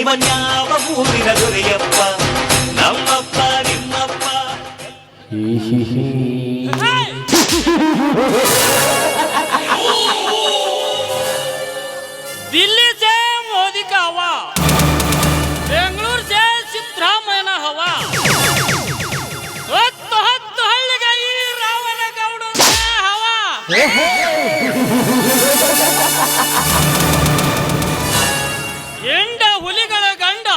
ಇವನ್ಯಾವ ಊರಿನ ದೊರೆಯಪ್ಪ ನಮ್ಮಪ್ಪ ನಿಮ್ಮಪ್ಪ दिल्ली से मोदी का हवा, बेंगलुरु से सिद्धरामಯ್ಯನ हवा, ಹತ್ತು ಹಳ್ಳಿಗೆ ಈ ರಾವಣಗೌಡನ हवा. ಎಂಡ ಹುಲಿಗಳ ಗಂಡ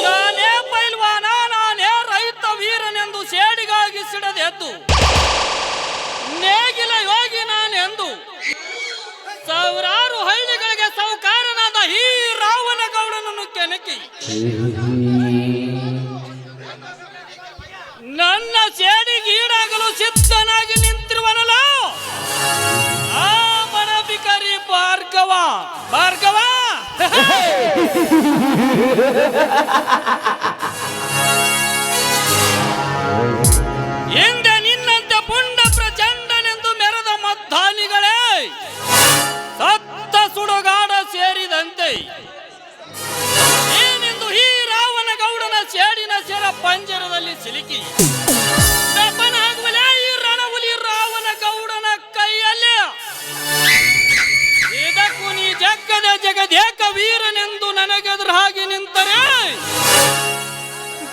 ನಾನೇ ಪೈಲ್ವಾನ, ನಾನೇ ರೈತ ವೀರನೆಂದು ಸೇಡಿಗಾಗಿ ಸಿಡದೆದ್ದು ನೇಗಿಲ ಯೋಗಿ ನಾನೆಂದು ಸಾವಿರಾರು ಹಳ್ಳಿಗಳಿಗೆ ಸೌಕಾರನಾದ ಈ ರಾವಣಗೌಡನನ್ನು ಕೆಣಕಿ ನನ್ನ ಸೇಡಿಗೀಡಾಗಲು ಸಿದ್ಧನಾಗಿ ನಿಂತಿರುವನಲ್ಲ ಆ ಮನಬಿಕರಿ ಭಾರ್ಗವ. ಹಿಂದೆ ನಿನ್ನಂತೆ ಪುಂಡ ಪ್ರಚಂಡನೆಂದು ಮೆರೆದ ಮದ್ದಾನಿಗಳೇ ಸತ್ತ ಸುಡುಗಾಡ ಸೇರಿದಂತೆ ಏನೆಂದು ಈ ರಾವಣಗೌಡನ ಸೇಡಿನ ಸೆರ ಪಂಜರದಲ್ಲಿ ಸಿಲುಕಿ ದಪ್ಪನಾಗುವಲೇ ಈ ರಣಹುಲಿ ರಾವಣಗೌಡನ ಕೈಯಲ್ಲಿ. ಇದಕ್ಕೂ ನೀ ಜಗ್ಗದ ಜಗದೇಕ ವೀರನೆಂದು ನನಗೆದುರಾಗಿ ನಿಂತರೆ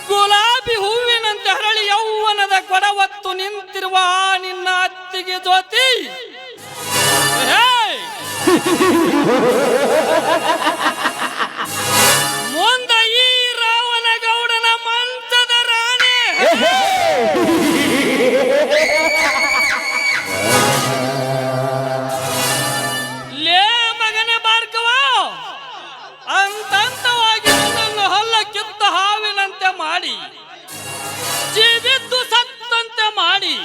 ಗುಲಾಬಿ ಹೂವಿನಂತೆ ಹರಳಿ ಯೌವನದ ಕೊಡವತ್ತು ನಿಂತಿರುವ ನಿನ್ನ ಅತ್ತಿಗೆ ಜ್ಯೋತಿ ಮುಂದ ಈ ರಾವಣಗೌಡನ ಮಂಚದ ರಾಣಿ ಲೇ ಮಗನೇ ಭಾರ್ಗವ, ಅಂತಂತವಾಗಿ ನನ್ನನ್ನು ಹೊಲ್ಲ ಕಿತ್ತ ಹಾವಿನಂತೆ ಮಾಡಿ ಜೀವಿದ್ದು ಸತ್ತಂತೆ ಮಾಡಿ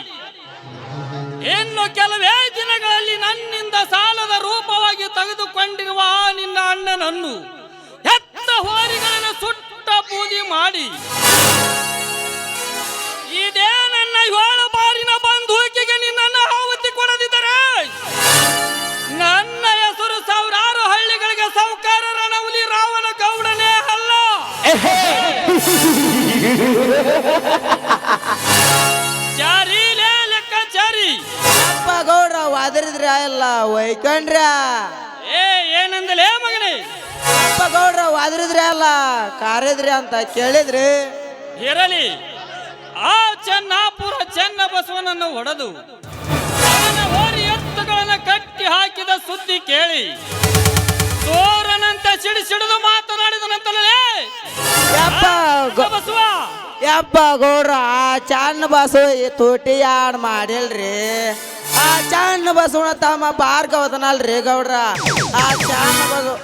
ಇನ್ನು ಕೆಲವೇ ದಿನಗಳಲ್ಲಿ ನನ್ನಿಂದ ಸಾಲದ ರೂಪವಾಗಿ ತೆಗೆದುಕೊಂಡಿರುವ ನಿನ್ನ ಅಣ್ಣನನ್ನು ಹೆತ್ತ ಹೋರಿಗಳನ್ನು ಸುಟ್ಟ ಬೂದಿ ಮಾಡಿ ಇದೇ ನನ್ನ 7 ಬಾರಿನ ಬಂದೂಕಿಗೆ ನಿನ್ನನ್ನು ಆಹುತಿ ಕೊಡದಿದ್ದರೆ ನನ್ನ ಹೆಸರು ಸಾವಿರಾರು ಹಳ್ಳಿಗಳಿಗೆ ಸೌಕಾರ ರಣಹುಲಿ ರಾವಣಗೌಡನೇ ಅಲ್ಲ. ಚಾರಿ ಲೆಕ್ಕಾಚಾರಿ ಅಪ್ಪ ಗೌಡ್ರ ವಾದರಿದ್ರ ಎಲ್ಲ ವೈಕಂಡ್ರ ಏನಂದಲೇ ಮಗನೇ? ಅಪ್ಪ ಗೌಡ್ರ ವಾದರಿದ್ರ ಅಲ್ಲ ಕಾರ್ಯದ್ರಿ ಅಂತ ಕೇಳಿದ್ರಿ. ಇರಲಿ, ಆ ಚೆನ್ನಾಪುರ ಚೆನ್ನ ಬಸವನನ್ನು ಹೊಡೆದು ಅವನ ಹೋರಿ ಎತ್ತುಗಳನ್ನು ಕಟ್ಟಿ ಹಾಕಿದ ಸುದ್ದಿ ಕೇಳಿ ಸೋರನಂತೆ ಸಿಡಿಸಿಡಿದು ಮಾತನಾಡಿದನಂತಲೇ ಬಸವ. ಯಪ್ಪ ಗೌಡ್ರ ಆ ಚನ್ನ ಬಸವ ಈ ತೋಟಿ ಯಾಡ್ ಮಾಡಿಲ್ರಿ ಆ ಚನ್ನ ಬಸವನ ತಮ್ಮ ಭಾರ್ಗವದನಲ್ರಿ ಗೌಡ್ರ ಆ ಚನ್ನ ಬಸವ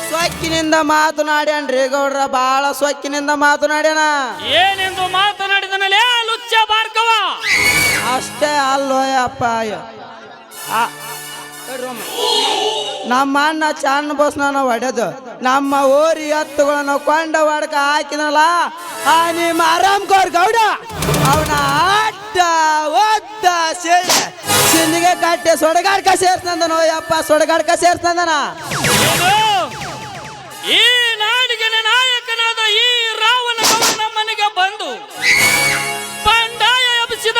ಸೊಕ್ಕಿನಿಂದ ಮಾತನಾಡ್ಯಾನ್ರಿ ಗೌಡ್ರ ಬಾಳ ಸೊಕ್ಕಿನಿಂದ ಮಾತನಾಡ್ಯಾನ ಏನೆಂದು ಮಾತನಾಡಿದನಲೇ ಲುಚ್ಚ ಭಾರ್ಗವ. ಅಷ್ಟೇ ಅಲ್ಲೋಯಪ್ಪ ನಮ್ಮ ಅಣ್ಣ ಚನ್ನ ಬಸ್ನ ಹೊಡೆದು ನಮ್ಮ ಓರಿ ಎತ್ತುಗಳನ್ನ ಕೊಂಡ ಹೊಡ್ಕ ಹಾಕಿನಲ್ಲ ಆ ನಿಮ್ಮ ಆರಾಮ್ಕೋರ್ ಗೌಡ ಅವನ ಅಡ್ಡ ಒದ್ದ ಸೇಳಿ ಸಿಂದಿಗೆ ಕಟ್ಟೆ ಸೊಡಗಾಡ್ಕ ಸೇರ್ಸ್ನಂದನೋ ಯಪ್ಪ ಸೊಡಗಾಡ್ಕ ಸೇರ್ಸ್ನಂದನ. ಈ ನಾಡಿಗೆ ನಾಯಕನಾದ ಈ ರಾವಣ ನಮ್ಮನೆಗೆ ಬಂದು ಬಂಡಾಯ ಎಬ್ಬಿಸಿದ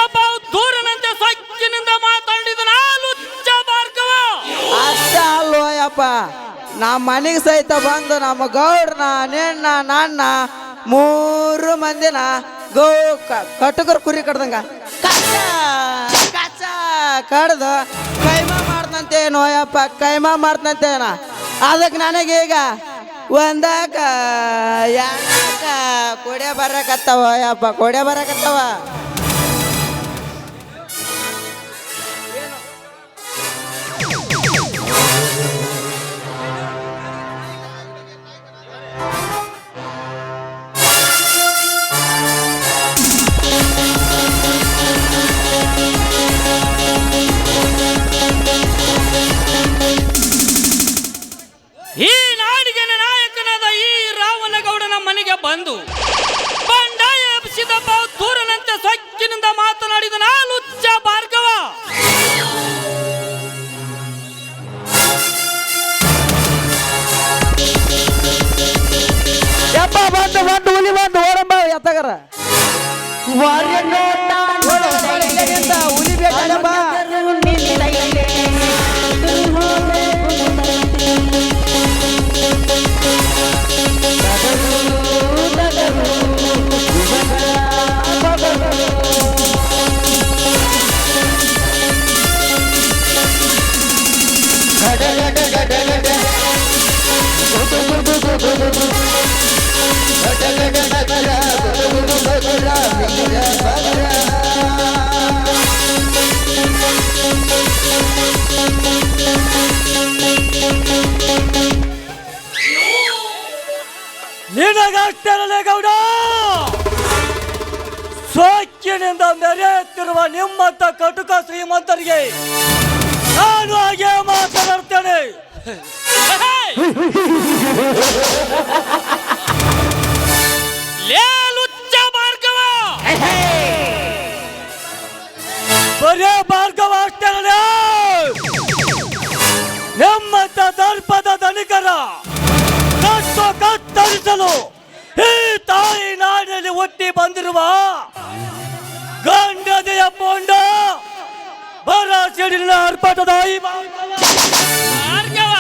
ದೂರನಂತೆ ಸೊಕ್ಕಿನಿಂದ ಮಾತಾಡಿದನ ಲುಚ್ಚ ಭಾರ್ಗವ. ಅಷ್ಟ ಅಲ್ವಯ್ಯಪ್ಪ ನಮ್ಮ ಮನೆಗೆ ಸಹಿತ ಬಂದು ನಮ್ಮ ಗೌಡ್ರನ ನೆಣ್ಣ ನನ್ನ 3 ಮಂದಿನ ಕಟುಕರು ಕುರಿ ಕಡ್ದಂಗ ಕಚ್ಚ ಕಡ್ದು ಕೈಮಾ ಮಾಡ್ತಂತೆ ನೋಯಪ್ಪ ಕೈಮಾ ಮಾಡ್ತಂತೇನ. ಅದಕ್ಕೆ ನನಗೀಗ ಒಂದಾಕ ಯಾಕ ಕೊಡೆ ಬರಕತ್ತವ ಯಪ್ಪ ಕೊಡೆ ಬರಕತ್ತವ. ಈ ನಾಡಿಗೆ ನಾಯಕನಾದ ಈ ರಾವಣಗೌಡನ ಮನೆಗೆ ಬಂದು ಬಂಡಾಯ ಎಬ್ಬಿಸಿದ ದೂರನಂತೆ ಸೊಕ್ಕಿನಿಂದ ಮಾತನಾಡಿದನ ಲುಚ್ಚ ಭಾರ್ಗವ. ಯಪ್ಪ ಬಂದು ಬಂದು ಹುಲಿ ಬಂದು ಓಡಂಬ ಎತ್ತಗರ ಹುಲಿ ಬೇಕಂಬ. ನಿನಗಷ್ಟೇ ಗೌಡ ಸೋಕ್ಕಿನಿಂದ ಮೆರೆಯುತ್ತಿರುವ ನಿಮ್ಮಂತ ಕಟುಕ ಶ್ರೀಮಂತರಿಗೆ ನಾನು ಹಾಗೆ ಮಾತನಾಡ್ತೇನೆ. ಲುಚ್ಚ ಭಾರ್ಗವ ಬರೇ ಭಾರ್ಗವ ಅಷ್ಟೇ ನಿಮ್ಮಂತ ದರ್ಪದ ಧನಿಕರ ಕತ್ತರಿಸಲು ಈ ತಾಯಿ ನಾಡಿನಲ್ಲಿ ಹುಟ್ಟಿ ಬಂದಿರುವ ಗಂಡದೆಯ ಪೋಂಡ ಬರ ಸಿಡಿಲಿನ ಅರ್ಪಟದ ಈ ಭಾರ್ಗವ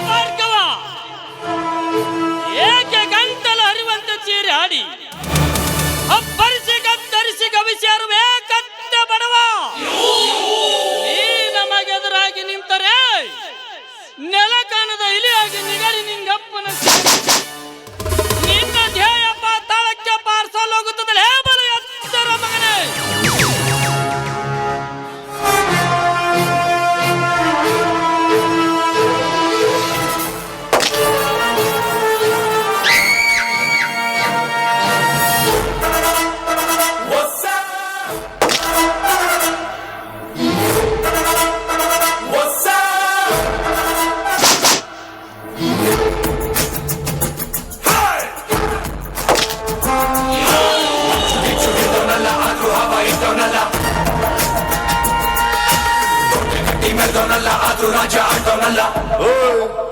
ಭಾರ್ಗವ ಏಕೆ ಗಂಟಲು ಹರಿವಂತೆ ಚೀರಿ ಆಡಿ ಅಬ್ಬರಿಸಿ ಕತ್ತರಿಸಿ ಗವಿಸಿರುವೆ ಕತ್ತೆ ಬಡವ. ನೀ ನಮಗೆದುರಾಗಿ ನಿಂತರೆ ನೆಲ ಕಾಣದ ಇಲಿಯಾಗಿ ನಿಗರಿ ನಿಂಗಪ್ಪನ ನಿನ್ನ ಧ್ಯೇಯ ಪಾತಾಳಕ್ಕೆ ಪಾರ್ಸಲ್ ಹೋಗುತ್ತದೆ ಬಲು ಎತ್ತರ ಮಗನೇ.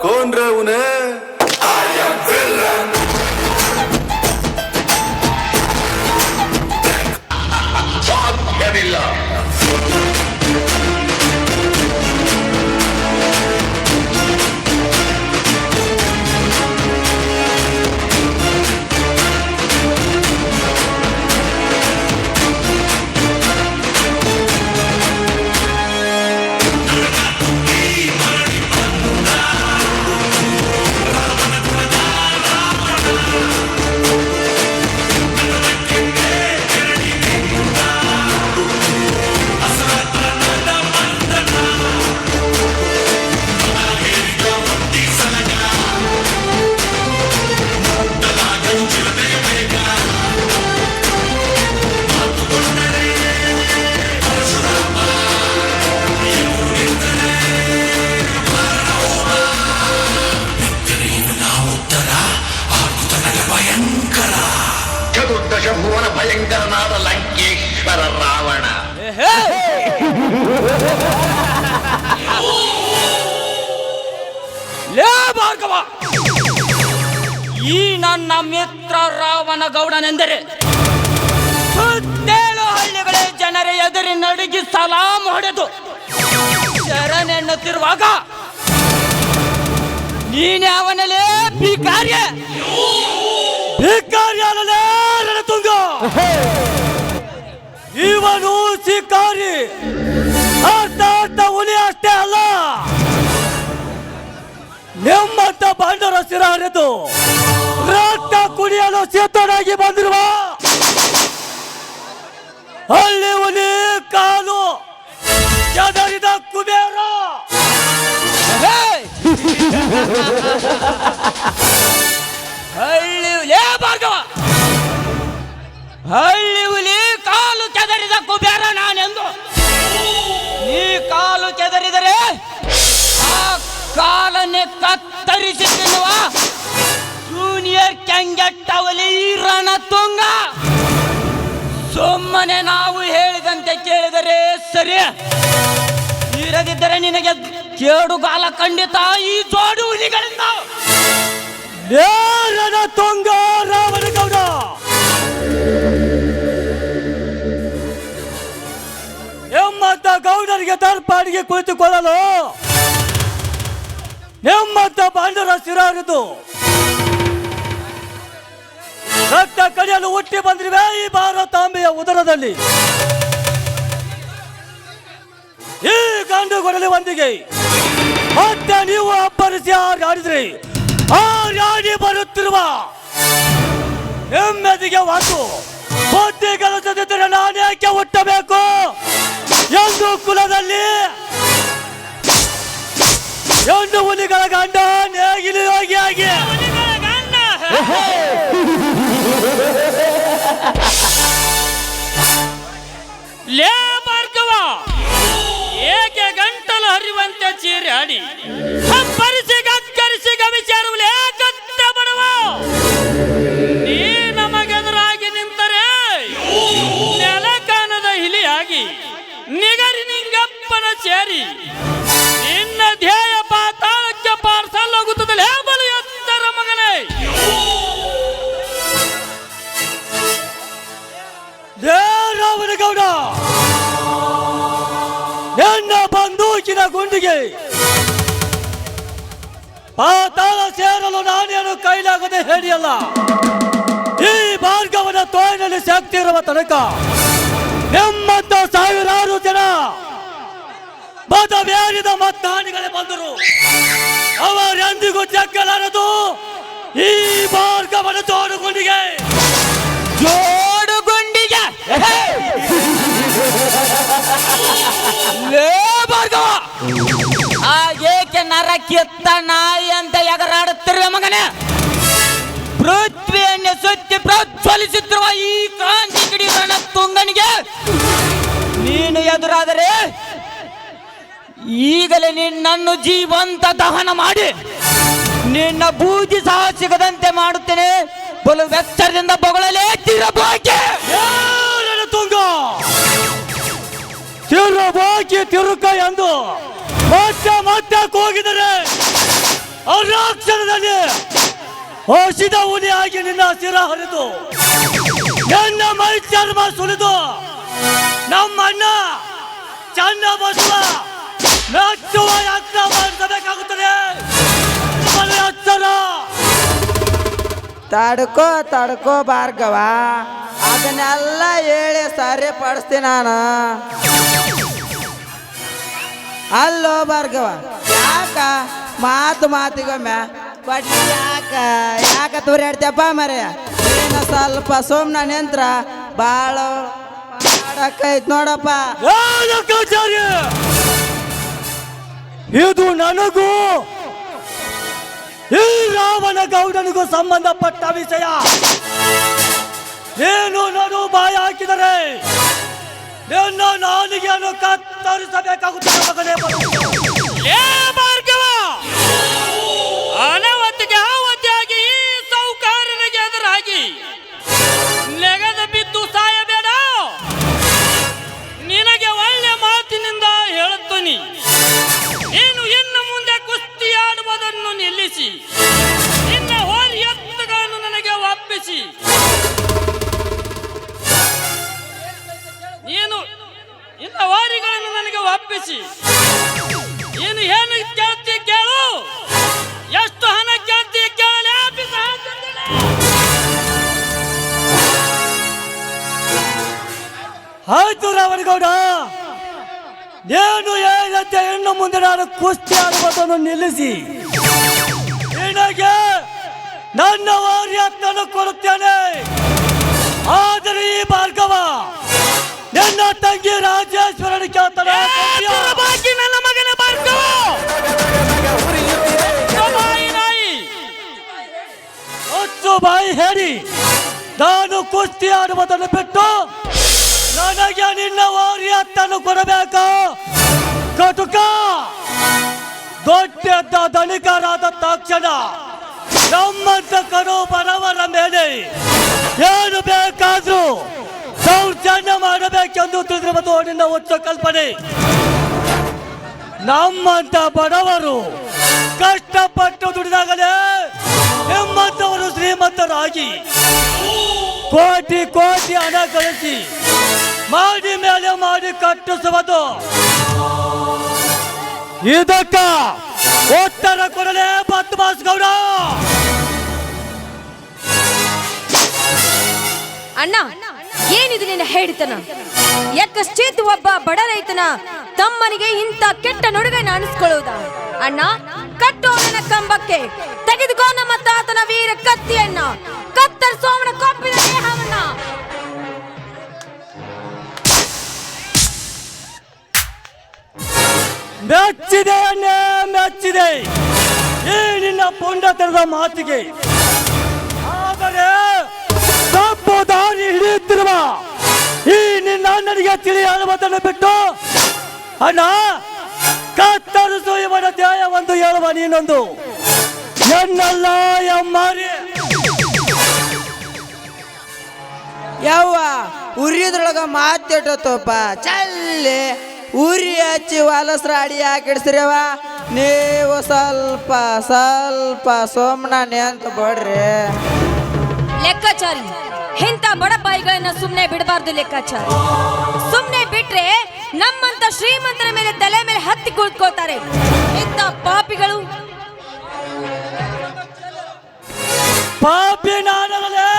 कौन रे उन्हें ಮಿತ್ರ ರಾವಣ. ಲೇ ಭಾರ್ಗವ, ಈ ನನ್ನ ಮಿತ್ರ ರಾವಣ ಗೌಡನೆಂದರೆ ಸುತ್ತೇಳು ಹಳ್ಳಿಗಳ ಜನರ ಎದುರಿ ನಡುಗಿ ಸಲಾಮ್ ಹೊಡೆದು ಶರಣೆನ್ನುತ್ತಿರುವಾಗ ನೀನೇ ಅವನಲ್ಲೇ ಭಿಕಾರ್ಯ ರಣತುಂಗ. ಇವನು ಶಿಕಾರಿ, ಅರ್ಥ ಹುಲಿ ಅಷ್ಟೇ ಅಲ್ಲ. ನಿಮ್ಮಂತ ಬಂಡರ ಸಿರ ಹರಿದು ರಕ್ತ ಕುಡಿಯಲು ಸಿದ್ಧನಾಗಿ ಬಂದಿರುವ ಹಳ್ಳಿ ಹುಲಿ ಕಾಲು ಚದರಿದ ಕುಬೇರ. ಹಳ್ಳಿ ಲೇ ಭಾರ್ಗವ, ಹಳ್ಳಿ ಹುಲಿ ಕಾಲು ಕೆದರಿದ ಕುಬೇರ ನಾನೆಂದು ನೀ ಕಾಲು ಕೆದರಿದರೆ ಆ ಕಾಲನ್ನೇ ಕತ್ತರಿಸಿ ತಿನ್ನುವ ಜೂನಿಯರ್ ಕೆಂಗೆಟ್ಟವಲಿ ರಣತುಂಗ. ಸುಮ್ಮನೆ ನಾವು ಹೇಳಿದಂತೆ ಕೇಳಿದರೆ ಸರಿ, ಇರದಿದ್ದರೆ ನಿನಗೆ ಕೇಡುಗಾಲ ಖಂಡಿತ ಈ ಜೋಡು ಹುಲಿಗಳಿಂದ. ರಣತುಂಗ ರಾವಣಗೌಡ, ನಿಮ್ಮಂತ ಗೌಡರಿಗೆ ದರ್ಪಾಡಿಗೆ ಕುಳಿತುಕೊಳ್ಳಲು ನಿಮ್ಮಂತ ಬಂಡರ ಸಿರ ಹರಿದು ರಕ್ತ ಕಡಿಯಲು ಹುಟ್ಟಿ ಬಂದಿರುವೆ ಈ ಭಾರತಾಂಬೆಯ ಉದರದಲ್ಲಿ. ಈ ಗಂಡು ಕೊಡಲಿ ಒಂದಿಗೆ ಮತ್ತೆ ನೀವು ಅಬ್ಬರಿಸಿ ಆಡಿದ್ರಿ. ಆ ರಾಣಿ ಬರುತ್ತಿರುವ ನೆಮ್ಮದಿಗೆ ಒಂದು ಬುದ್ಧಿ ಕೆಲಸದಿದ್ದರೆ ನಾನೇಕೆ ಹುಟ್ಟಬೇಕು ಎಂದು ಕುಲದಲ್ಲಿ ಹೆಣ್ಣು ಹುಲಿಗಳ ಗಂಡ ನೇಗಿಲು ಯೋಗಿಯಾಗಿ ಲೇ ಭಾರ್ಗವ, ಏಕೆ ಗಂಟಲು ಹರಿಯುವಂತೆ ಚೀರಾಡಿ ಹಬ್ಬರಿಸಿ ಗಕ್ಕರಿಸಿ ಗವಿಚಾರುವುಲೇ ಗತ್ತ ಬಡವ. ನೀ ನಮಗೆದುರಾಗಿ ನಿಂತರೆ ನೆಲಕಾನದ ಹಿಲಿಯಾಗಿ ನಿಗರಿ ನಿಂಗಪ್ಪನ ಸೇರಿ ನಿನ್ನ ಧ್ಯೇಯ ಪಾತಾಳಕ್ಕೆ ಪಾರ್ಸಲ್ಲಾಗುತ್ತದೆ. ಲೇ ಬಲು ಎತ್ತರ ಮಗನೇ. ರಾವಣಗೌಡ, ನನ್ನ ಬಂದೂಕಿನ ಗುಂಡಿಗೆ ಪಾತಾಳ ಸೇರಲು ನಾನೇನು ಕೈಲಾಗದೆ ಹೇಳಿಯಲ್ಲ. ಈ ಭಾರ್ಗವನ ತೋಳಿನಲ್ಲಿ ಶಕ್ತಿ ಇರುವ ತನಕ ನಿಮ್ಮಂತ ಸಾವಿರಾರು ಜನ ಬದವೇರಿದ ಮತ್ತಾನಿಗಳೇ ಬಂದರು. ಅವರೆಂದಿಗೂ ಜಗ್ಗಲಾರದು ಈ ಭಾರ್ಗವನ ತೋಡುಗುಂಡಿಗೆ. ಜೋಡುಗುಂಡಿಗೆ ಲೇ ಭಾರ್ಗವ, ಆಗೇಕೆ ನರ ಕಿತ್ತ ನಾಯಿ ಅಂತ ಎಗರಾಡುತ್ತಿರುವ ಮಗನೇ. ಪೃಥ್ವಿಯನ್ನೇ ಸುತ್ತಿ ಪ್ರಜ್ವಲಿಸುತ್ತಿರುವ ಈ ಕ್ರಾಂತಿ ಕಿಡಿ ರಣತುಂಗನಿಗೆ ನೀನು ಎದುರಾದರೆ ಈಗಲೇ ನಿನ್ನನ್ನು ಜೀವಂತ ದಹನ ಮಾಡಿ ನಿನ್ನ ಬೂದಿ ಸಹ ಸಿಗದಂತೆ ಮಾಡುತ್ತೇನೆ. ಬಲು ವೆಚ್ಚರದಿಂದ ಬೊಗಳಲೇ ತಿರಬೋಕೆ. ತುಂಗ ತಿರುಬೋಕಿ ತಿರುಕ ಎಂದು ಮತ್ತೆ ಮತ್ತೆ ಕೂಗಿದರೆ ಅರಾಕ್ಷರದಲ್ಲಿ ಹೊಸಿದ ಹುಲಿಯಾಗಿ ನಿನ್ನ ಸಿರ ಹರಿದು ನನ್ನ ಮೈ ಚರ್ಮ ಸುಲಿದು ನಮ್ಮಣ್ಣ ಚನ್ನ ಬಸುವ ಮೆಚ್ಚುವ ಯತ್ನ ಮಾಡಿಸಬೇಕಾಗುತ್ತದೆ. ಎಚ್ಚರ. ತಡ್ಕೋ ಭಾರ್ಗವ, ಅದನ್ನೆಲ್ಲ ಹೇಳಿ ಸರಿಪಡಿಸ್ತೀನಿ ನಾನು. ಅಲ್ಲೋ ಭಾರ್ಗವ, ಯಾಕ ಮಾತಿಗೊಮ್ಮೆ ಕೊಡ್ಲಿ ಯಾಕ ತೂರಾಡ್ತಪ್ಪ ಮರೆ. ನೀನು ಸ್ವಲ್ಪ ಸುಮ್ಮನೆ ನಿಂತ್ರ ಭಾಳ ಮಾಡಕ್ಕೈತ್ ನೋಡಪ್ಪ. ಇದು ನನಗೂ ಈ ರಾವಣ ಗೌಡನಿಗೂ ಸಂಬಂಧಪಟ್ಟ ವಿಷಯ. ಏನು ನಡು ಬಾಯಿ ಹಾಕಿದರೆ ನಿನ್ನ ನಾಲಿಗೆಯನ್ನು ಕತ್ತರಿಸಬೇಕಾಗುತ್ತದೆ ಮಗನೇ. ಅನವತ್ತಿಗೆ ಆವತ್ತಿಯಾಗಿ ಈ ಸೌಕಾರನಿಗೆ ಎದುರಾಗಿ ನೆಗದ ಬಿದ್ದು ಸಾಯಬೇಡ. ಆಯ್ತು ರಾವಣಗೌಡ, ನೀನು ಏನಂತೆ ಇನ್ನು ಮುಂದೆ ನಾನು ಕುಸ್ತಿ ಆಡುವುದನ್ನು ನಿಲ್ಲಿಸಿ ನಿನಗೆ ನನ್ನ ವಾರ್ಯತ್ತನ್ನು ಕೊಡುತ್ತೇನೆ. ಆದರೆ ಈ ಭಾರ್ಗವ ನಿನ್ನ ತಂಗಿ ರಾಜೇಶ್ವರನ ಕೇಳ್ತಾನೆ. ನನ್ನ ಮಗನ ಭಾರ್ಗವ ಹೊತ್ತು ಬಾಯಿ ಹೇಳಿ ನಾನು ಕುಸ್ತಿ ಆಡುವುದನ್ನು ಬಿಟ್ಟು ನನಗೆ ನಿನ್ನ ವಾರ್ಯತ್ತನ್ನು ಕೊಡಬೇಕು. ಕಟುಕ ದೊಡ್ಡ ಧನಿಕರಾದ ತಕ್ಷಣ ನಮ್ಮಂತ ಕಡು ಬಡವರ ಮೇಲೆ ಏನು ಬೇಕಾದ್ರೂ ದೌರ್ಜನ್ಯ ಮಾಡಬೇಕೆಂದು ತಿಳಿದಿರುವುದು ನಿನ್ನ ಹುಚ್ಚು ಕಲ್ಪನೆ. ನಮ್ಮಂತ ಬಡವರು ಕಷ್ಟಪಟ್ಟು ದುಡಿದಾಗಲೇ ನಿಮ್ಮಂತವರು ಶ್ರೀಮಂತರಾಗಿ ಕೋಟಿ ಕೋಟಿ ಹಣ ಗಳಿಸಿ ಮಾಡಿ ಮೇಲೆ ಮಾಡಿ ಕಟ್ಟಿಸುವುದು. ಇದಕ್ಕ ಉತ್ತರ ಕೊಡಲೇ ಬದ್ಮಾಸ್ ಗೌಡ. ಅಣ್ಣ, ಏನಿದು ನಿನ್ನ ಹೇಳಿತನ? ಯಾಕಶ್ಚೇತು ಒಬ್ಬ ಬಡ ರೈತನ ತಮ್ಮನಿಗೆ ಇಂಥ ಕೆಟ್ಟ ನುಡುಗನ್ನು ಅನಿಸ್ಕೊಳ್ಳುವುದ? ಅಣ್ಣ, ಕಟ್ಟು ನನ್ನ ಕಂಬಕ್ಕೆ, ತೆಗೆದುಕೋ ನಮ್ಮ ತಾತನ ವೀರ ಕತ್ತಿಯನ್ನ, ಕತ್ತರಿಸೋವನ ಕೊಂಬಿನ ದೇಹವನ್ನ. ಮೆಚ್ಚಿದೆ ಅಣ್ಣೇ, ಮೆಚ್ಚಿದೆ ಈ ನಿನ್ನ ಪುಂಡತನದ ಮಾತಿಗೆ. ಆದರೆ ತಪ್ಪು ದಾರಿ ಹಿಡಿಯುತ್ತಿರುವ ಈ ನಿನ್ನ ಅಣ್ಣನಿಗೆ ತಿಳಿಯಾಳುವುದನ್ನು ಬಿಟ್ಟು ಅಣ್ಣ ಕತ್ತರಿಸು ಇವನ ಧ್ಯಾಯ ಒಂದು ಹೇಳುವ ನೀನೊಂದು ಎನ್ನಲ್ಲ ಎಮ್ಮಾರಿ. ಯವ್ವ ಉರಿದ್ರೊಳಗ ಮಾತಿಟ್ಟತ್ತಪ್ಪ ಚಲ್ಲಿ ಉರಿ ಹಚ್ಚಿ ಹೊಲಸ್ರ ಅಡಿ ಹಾಕಿಡ್ಸ್ರವ. ನೀವು ಸ್ವಲ್ಪ ಸ್ವಲ್ಪ ಸೋಮನೆ ಅಂತ ಬಿಡ್ರಿ. ಲೆಕ್ಕಾಚಾರಿ, ಇಂಥ ಬಡ ಬಾಯಿಗಳನ್ನ ಸುಮ್ಮನೆ ಬಿಡಬಾರ್ದು. ಲೆಕ್ಕಾಚಾರಿ ಸುಮ್ಮನೆ ಬಿಟ್ರೆ ನಮ್ಮಂತ ಶ್ರೀಮಂತರ ಮೇಲೆ ತಲೆ ಮೇಲೆ ಹತ್ತಿ ಕುಳಿತುಕೋತಾರೆ. ಇಂಥ ಪಾಪಿಗಳು ಪಾಪಿ ನಾನಲ್ಲೇ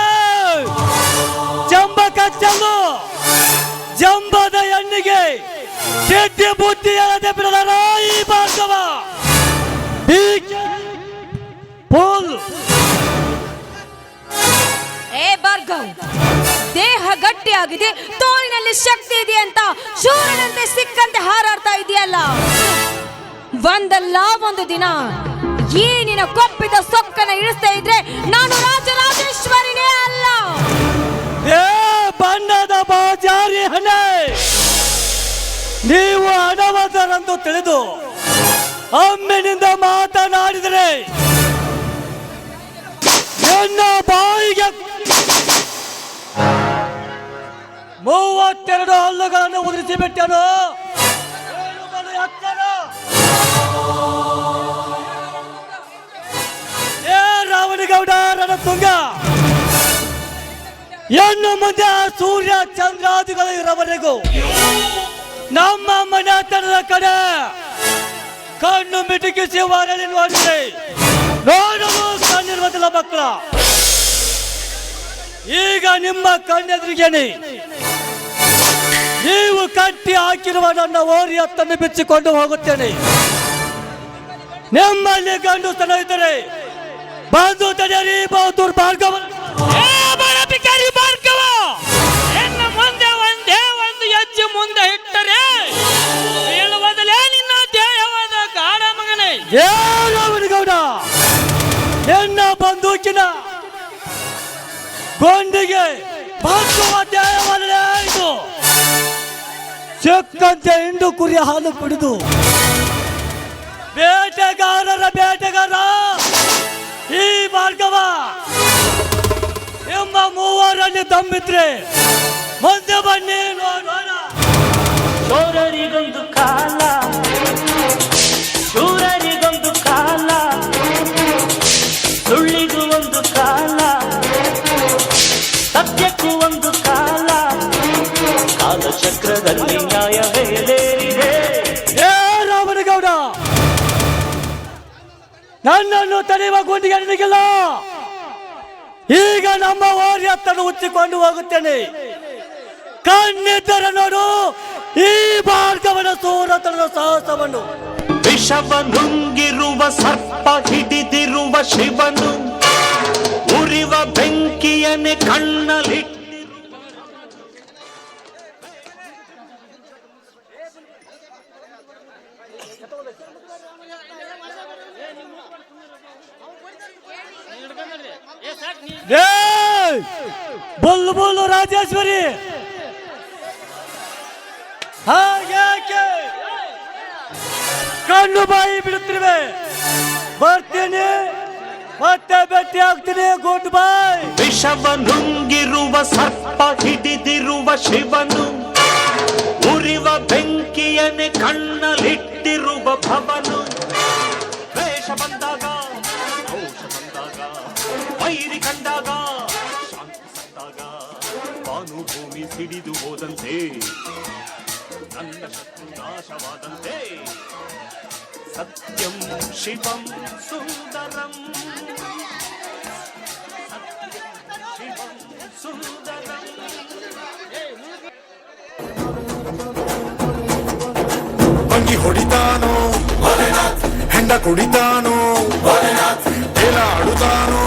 ಜಂಬ ಕಚ್ಚಲು ಜಂಬದ ಹೆಣ್ಣಿಗೆ ಸಿದ್ಧಿ ಬುದ್ಧಿ ಹೇಳದೆ ಬಿಡಲಾರ ಈ ಭಾರ್ಗವ. ಏ ಭಾರ್ಗವ್, ದೇಹ ಗಟ್ಟಿಯಾಗಿದೆ, ತೋಳಿನಲ್ಲಿ ಶಕ್ತಿ ಇದೆ ಅಂತ ಶೂರನಂತೆ ಸಿಕ್ಕಂತೆ ಹಾರಾಡ್ತಾ ಇದೆಯಲ್ಲ. ಒಂದಲ್ಲ ಒಂದು ದಿನ ಈ ನಿನ್ನ ಕೊಪ್ಪಿದ ಸೊಕ್ಕನ ಇಳಿಸ್ತಾ ಇದ್ರೆ ನಾನು ರಾಜರಾಜೇಶ್ವರಿನೇ ಅಲ್ಲ. ಏ ಬಣ್ಣದ ಬಾಜಾರಿ ಹಣೆ, ನೀವು ಹಣವಂತರೆಂದು ತಿಳಿದು ಅಮ್ಮಿನಿಂದ ಮಾತನಾಡಿದರೆ ನನ್ನ ಬಾಯಿಗೆ 32 ಹಲ್ಲುಗಳನ್ನು ಉದುರಿಸಿ ಬಿಟ್ಟನು. ಏ ರಾವಣಗೌಡ ರಣತುಂಗ, ಇನ್ನು ಮುಂದೆ ಸೂರ್ಯ ಚಂದ್ರಾದಿಗಳು ಇರೋವರೆಗೂ ನಮ್ಮ ಮನೆತನದ ಕಡೆ ಕಣ್ಣು ಮಿಟುಕಿಸಿ ಹೊರಳಿ ನೋಡಿದ್ರೆ ನೋಡಲು ಕಣ್ಣಿರುವುದಿಲ್ಲ ಮಕ್ಕಳ. ಈಗ ನಿಮ್ಮ ಕಣ್ಣೆದುರಿಗೇನೆ ನೀವು ಕಟ್ಟಿ ಹಾಕಿರುವ ನನ್ನ ಓರಿಯತ್ತನ್ನು ಬಿಚ್ಚಿಕೊಂಡು ಹೋಗುತ್ತೇನೆ. ನಿಮ್ಮಲ್ಲಿ ಗಂಡುತನ ಇದ್ದರೆ ಬಂದು ತಡೆಯರಿ ಬಹದ್ದೂರ್ ಭಾರ್ಗವ. ಭಾರ್ಗವ, ಎನ್ನ ಮುಂದೆ ಒಂದೇ ಒಂದು ಹೆಜ್ಜೆ ಮುಂದೆ ಇಟ್ಟರೆ ಬೀಳುವುದಲೇ ನಿನ್ನ ದೇಹವಾದ ಗಾಢ ಮಗನೇ. ಏ ರಾವಣಗೌಡ, ನಿನ್ನ ಬಂದೂಕಿನ ಗೊಂಡಿಗೆ ಭಾರ್ಗವ ದೇಹವಲ್ಲೇ ಇದು. ಸಿಕ್ಕಂತೆ ಹಿಂಡು ಕುರಿಯ ಹಾಲು ಕುಡಿದು ಬೇಟೆಗಾರರ ಬೇಟೆಗಾರ ಈ ಭಾರ್ಗವ. ನಿಮ್ಮ ಮೂವರಲ್ಲಿ ದಮ್ಮಿದ್ರೆ ಮುಂದೆ ಬನ್ನಿ ನೋಡೋಣ. ಶೂರರಿಗೊಂದು ಕಾಲ, ಶೂರರಿಗೊಂದು ಕಾಲ, ಸುಳ್ಳಿಗೂ ಒಂದು ಕಾಲ, ಸತ್ಯಕ್ಕೂ ಒಂದು ಕಾಲ, ಕಾಲಚಕ್ರದಲ್ಲಿ ನ್ಯಾಯ ಮೇಲೇರಿದೆ. ಏ ರಾವಣಗೌಡ, ನನ್ನನ್ನು ತಡೆಯುವ ಗುಂಡಿಗೆ ನಿನಗಿಲ್ಲ. ಈಗ ನಮ್ಮ ಓರಿಯತ್ತನ್ನು ಉಚ್ಚಿಕೊಂಡು ಹೋಗುತ್ತೇನೆ. ಕಣ್ಣಿದ್ದರೆ ನೋಡು ಈ ಭಾರ್ಗವನ ಸೂರತನದ ಸಾಹಸವನ್ನು. ವಿಷವ ನುಂಗಿರುವ ಸರ್ಪ ಹಿಡಿದಿರುವ ಶಿವನು ಉರಿವ ಬೆಂಕಿಯನ್ನೇ ಕಣ್ಣಲಿಟ್ಟು ಬೊಲ್ಲು ಬೊಲ್ಲು ರಾಜೇಶ್ವರಿ, ಹಾಗೆ ಕಣ್ಣು ಬಾಯಿ ಬಿಡುತ್ತಿರುವೆ. ಬರ್ತೀನಿ, ಮತ್ತೆ ಭೇಟಿ ಆಗ್ತೀನಿ. ಗುಡ್ ಬಾಯ್. ವಿಷವ ನುಂಗಿರುವ ಸರ್ಪ ಹಿಡಿದಿರುವ ಶಿವನು ಉರಿವ ಬೆಂಕಿಯನ್ನೇ ಕಣ್ಣಲಿಟ್ಟಿರುವ ಭವನು. ದ್ವೇಷ ಬಂದಾಗ, ದೋಷ ಬಂದಾಗ, ವೈರಿ ಕಂಡಾಗ, ಶಾಂತಿ ಸತ್ತಾಗ, ಭಾನುಭೂಮಿ ಸಿಡಿದು ಹೋದಂತೆ, ನನ್ನ ಶತ್ರು ನಾಶವಾದಂತೆ. ಸತ್ಯಂ ಶಿವಂ ಸುಂದರಂ, ಸತ್ಯಂ ಶಿವಂ ಸುಂದರಂ. ಅಂಗಿ ಹೊಡಿತಾನೋ ಹೆಂಡ ಕುಡಿತಾನೋ, ಎಲ ಆಡುತ್ತಾನೋ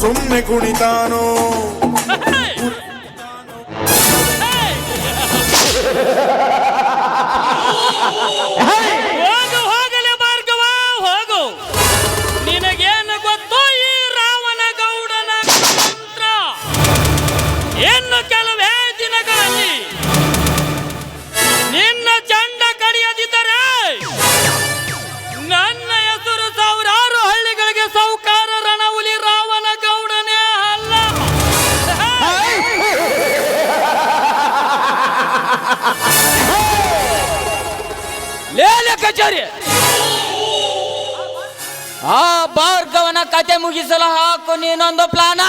ಸುಮ್ಮನೆ ಕುಣಿತಾನೋ. ಹೋಗು ಹೋಗಲೇ ಭಾರ್ಗವ ಹೋಗು. ನಿನಗೇನು ಗೊತ್ತು ಈ ರಾವಣ ಗೌಡನ ಮಂತ್ರ? ಇನ್ನು ಕೆಲವೇ ದಿನಗಳಲ್ಲಿ ನಿನ್ನ ಚಂಡ ಕಡಿಯದಿದ್ದರೆ ನನ್ನ ಹೆಸರು ಸಾವಿರಾರು ಹಳ್ಳಿಗಳಿಗೆ ಸೌಕಾರ ರಣಹುಲಿ ರಾವಣ ಗೌಡನೇ ಅಲ್ಲ. ಲೇಲೆ ಕಚೇರಿ, ಆ ಭಾರ್ಗವನ ಕತೆ ಮುಗಿಸಲು ಹಾಕು ನೀನೊಂದು ಪ್ಲಾನ.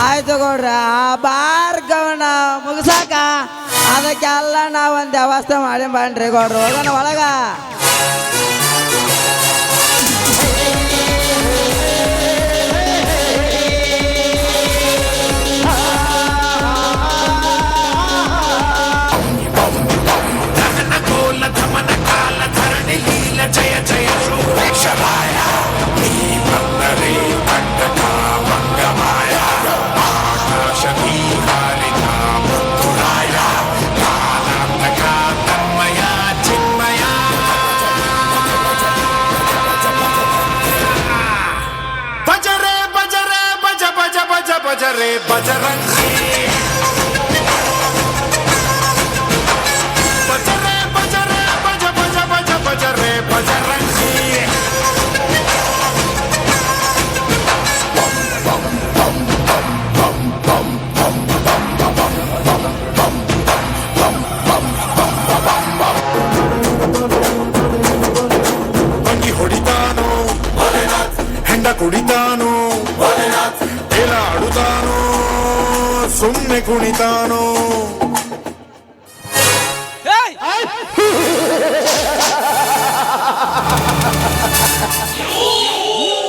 ಆಯ್ತು ಗೌಡ್ರ, ಆ ಭಾರ್ಗವನ ಮುಗಿಸಾಕ ಅದಕ್ಕೆಲ್ಲ ನಾವೊಂದು ವ್ಯವಸ್ಥೆ ಮಾಡಿ ಬನ್ರಿ ಗೌಡ್ರು. ಹೋಗೋಣ ಒಳಗ. ಬಜರೆ ಬಜರಂಗಿ, ಬಜರೆ ಬಜರೆ ಬಜ ಬಜ ಬಜ ಬಜರೆ ಬಜರಂಗಿ. ಅಂಗಿ ಹೊಡಿತಾನೋ ಹೆಂಡ ಕುಡಿತಾನೋ, ಎಲ ಆಡುತ್ತಾನೋ ಸುಮ್ಮನೆ ಕುಣಿತಾನೋ.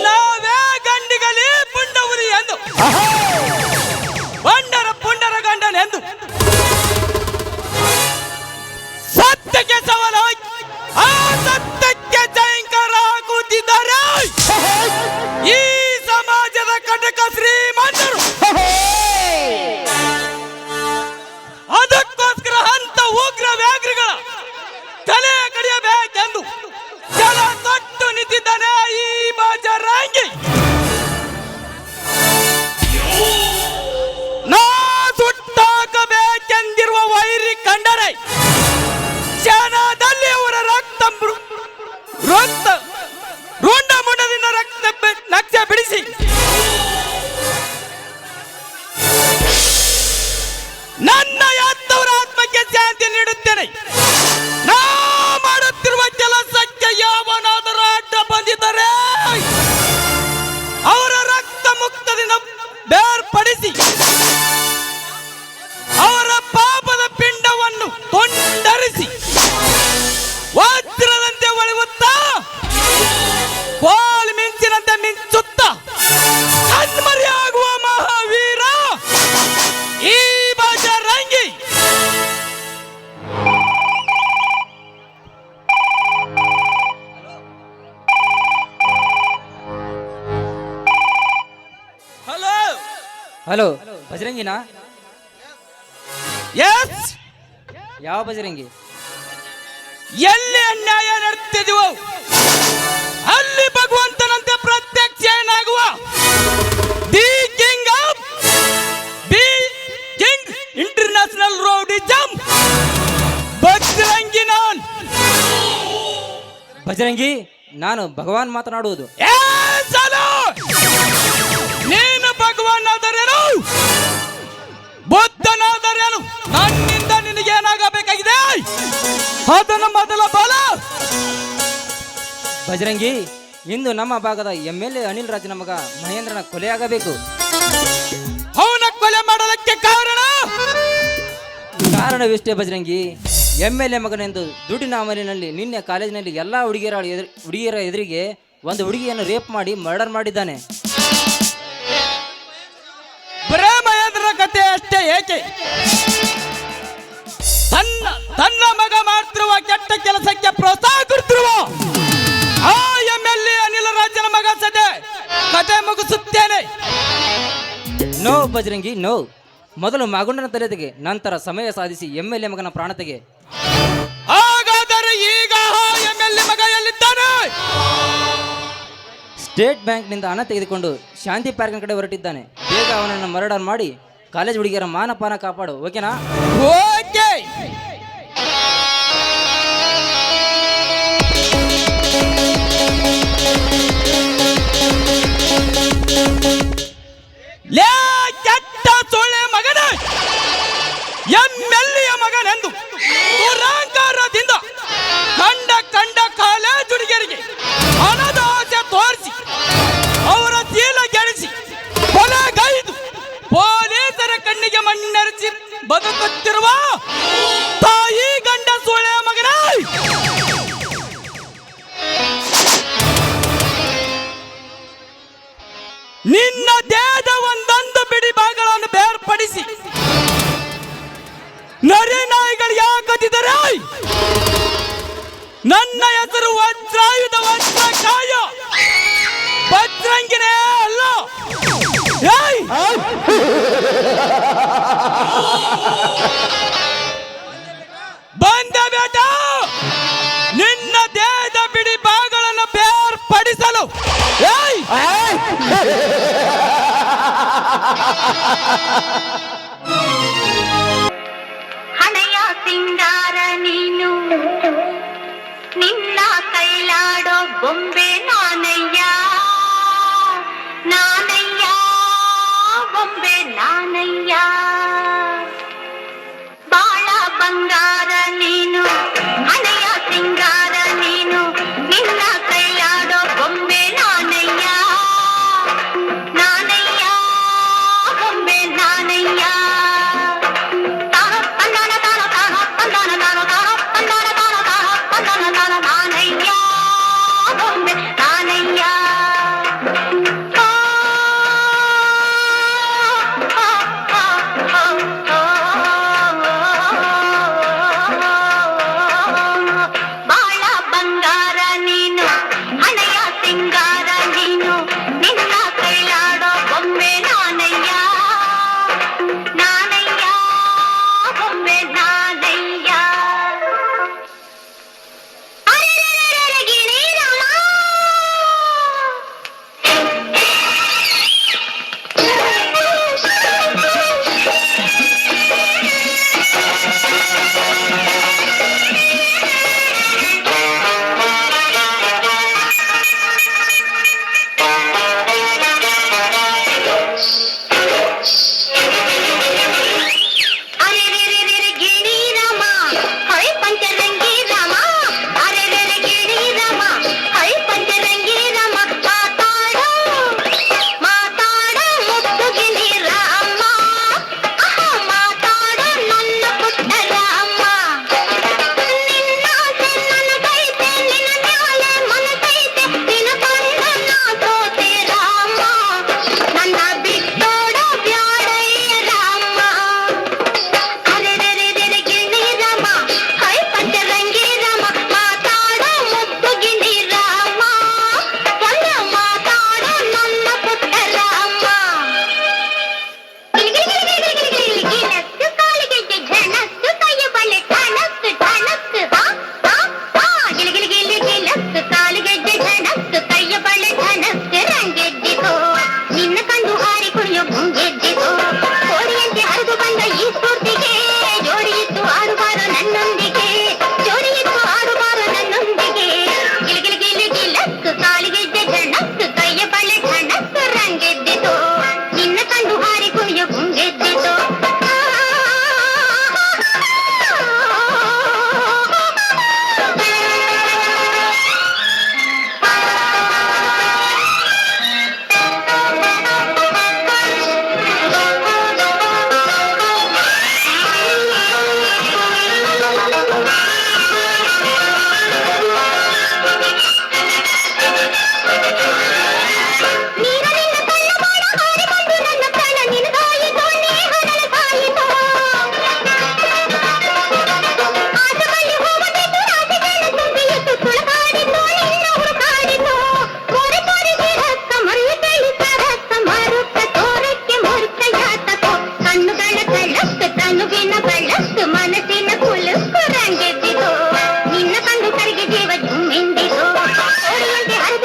ನಾವೇ ಗಂಡಿಗಲಿ ಪುಂಡವುರಿ ಎಂದು ಬಂಡರ ಪುಂಡರ ಗಂಡನೆಂದು ಸತ್ಯಕ್ಕೆ ಸವಾಲು ಆ ಸತ್ಯಕ್ಕೆ ಜಯಂಕರ ಹಾಕುತ್ತಿದ್ದಾರೆ ಈ ಸಮಾಜದ ಕಟಕ ಶ್ರೀಮಂತರು. ಅದಕ್ಕೋಸ್ಕರ ಅಂತ ಉಗ್ರ ವ್ಯಾಘ್ರಗಳ ತಲೆ ಕಡಿಯಬೇಕೆಂದು ಜಲ ತೊಟ್ಟು ನಿಂತಿದ್ದಾನೆ ಈ ಬಜರಂಗಿ. ನಾ ಸುಟ್ಟಾಕಬೇಕೆಂದಿರುವ ವೈರಿ ಕಂಡರೆ ಕ್ಷಣದಲ್ಲಿ ಅವರ ರಕ್ತ ರುಂಡ ಮುಂಡದಿಂದ ರಕ್ತ ನಕ್ಷೆ ಬಿಡಿಸಿ ಹಲೋ ಬಜರಂಗಿನಾ? ಎಸ್, ಯಾವ ಬಜರಂಗಿ? ಎಲ್ಲಿ ಅನ್ಯಾಯ ನಡೆಯುತ್ತಿದೆಯೋ ಅಲ್ಲಿ ಭಗವಂತನಂತೆ ಪ್ರತ್ಯಕ್ಷ ಏನಾಗುವ the king of the king international rowdyism Bajrangi ನಾನ್. ಬಜರಂಗಿ, ನಾನು ಭಗವಾನ್ ಮಾತನಾಡುವುದು. ಏ ಸಾಲು! ನೀನು ಭಗವಾನ್ ಆದರೇನು, ಬುದ್ಧನಾದರೇನು, ನನ್ನಿಂದ ನಿನಗೇನಾಗಬೇಕಾಗಿದೆ ಅದನ್ನು ಮೊದಲ ಬಲ. ಬಜರಂಗಿ, ಇಂದು ನಮ್ಮ ಭಾಗದ MLA ಅನಿಲ್ ರಾಜನ ಮಗ ಮಹೇಂದ್ರನ ಕೊಲೆಯಾಗಬೇಕು. ಅವನ ಕೊಲೆ ಮಾಡಲಿಕ್ಕೆ ಕಾರಣವಿಷ್ಟೇ ಬಜರಂಗಿ. MLA ಮಗನೆಂದು ದುಡ್ಡಿನ ಅಮಲಿನಲ್ಲಿ ನಿನ್ನೆ ಕಾಲೇಜಿನಲ್ಲಿ ಎಲ್ಲ ಹುಡುಗಿಯರ ಎದುರಿಗೆ ಒಂದು ಹುಡುಗಿಯನ್ನು ರೇಪ್ ಮಾಡಿ ಮರ್ಡರ್ ಮಾಡಿದ್ದಾನೆ. ಬರೇ ಮಹೇಂದ್ರನ ಕಥೆ ಅಷ್ಟೇ ಏಕೆ? ತನ್ನ ಮಗ ಮಾಡ್ತಿರುವ ಕೆಟ್ಟ ಕೆಲಸಕ್ಕೆ ಪ್ರೋತ್ಸಾಹ ಕೊಡ್ತಿರುವ ಆ MLA ಅನಿಲ ರಾಜನ ಮಗ ಸದೆ ಕತೆ ಮುಗಿಸುತ್ತೇನೆ. No Bajrangi, no. ಮೊದಲು ಮಗುಂಡನ ತಲೆತೆಗೆ, ನಂತರ ಸಮಯ ಸಾಧಿಸಿ MLA ಮಗನ ಪ್ರಾಣ ತೆಗೆ. ಹಾಗಾದರೆ ಈಗ MLA ಮಗ ಎಲ್ಲಿದ್ದಾನೆ? ಸ್ಟೇಟ್ ಬ್ಯಾಂಕ್ನಿಂದ ಹಣ ತೆಗೆದುಕೊಂಡು ಶಾಂತಿ ಪಾರ್ಕ್ನ ಕಡೆ ಹೊರಟಿದ್ದಾನೆ. ಬೇಗ ಅವನನ್ನು ಮರ್ಡರ್ ಮಾಡಿ ಕಾಲೇಜ್ ಹುಡುಗಿಯರ ಮಾನಪಾನ ಕಾಪಾಡು, ಓಕೆನಾ? ಓಕೆ. ಲೇ ಕೆಟ್ಟ ಸೊಳ್ಳೆ ಮಗನೇ, MLA ಮಗನೆಂದು ದುರಾಂಕಾರದಿಂದ ಕಂಡ ಕಾಲೇಜ್ ಹುಡುಗಿಯರಿಗೆ ಹಣದ ಆಸೆ ತೋರಿಸಿ ಅವರ ಚೀಲ ಗೆಳಿಸಿ ಕೊಲೆಗೈದು ಪೊಲೀಸರ ಕಣ್ಣಿಗೆ ಮಣ್ಣೆರಚಿ ಬದುಕುತ್ತಿರುವ ತಾಯಿ ಗಂಡ ಸೊಳ್ಳೆ ಮಗನೇ, ನಿನ್ನ ದೇಹದ ಒಂದೊಂದು ಬಿಡಿ ಭಾಗಗಳನ್ನು ಬೇರ್ಪಡಿಸಿ ನರಿ ನಾಯಿಗಳು ಯಾಕತ್ತಿದ್ದಾರೆ? ನನ್ನ ಹೆಸರು ವಜ್ರಾಯುಧ ವಜ್ರಕಾಯ, ಬಜರಂಗಿನೇ ಅಲ್ಲ. ಏಯ್! ಬಂದ ಬೇಟ, ನಿನ್ನ ದೇಹದ ಬಿಡಿ ಭಾಗಗಳನ್ನು ಬೇರ್ಪಡಿಸಲು. ಏಯ್! ಹಣೆಯ ಸಿಂಗಾರ ನೀನು, ನಿನ್ನ ಕೈಲಾಡೋ ಬೊಂಬೆ ನಾನಯ್ಯ, ನಾನಯ್ಯ ಬೊಂಬೆ ನಾನಯ್ಯ. ಬಾಳ ಬಂಗಾರ ನೀನು, ಹಣೆಯ ಸಿಂಗಾರ ನೀನು, ನಿನ್ನ ಕೈಲಾಡೋ ಬೊಂಬೆ ನಾನಯ್ಯ, ನಾನಯ್ಯ ಬೊಂಬೆ ನಾನಯ್ಯ. ನಾನಯ್ಯ ಬೊಂಬೆ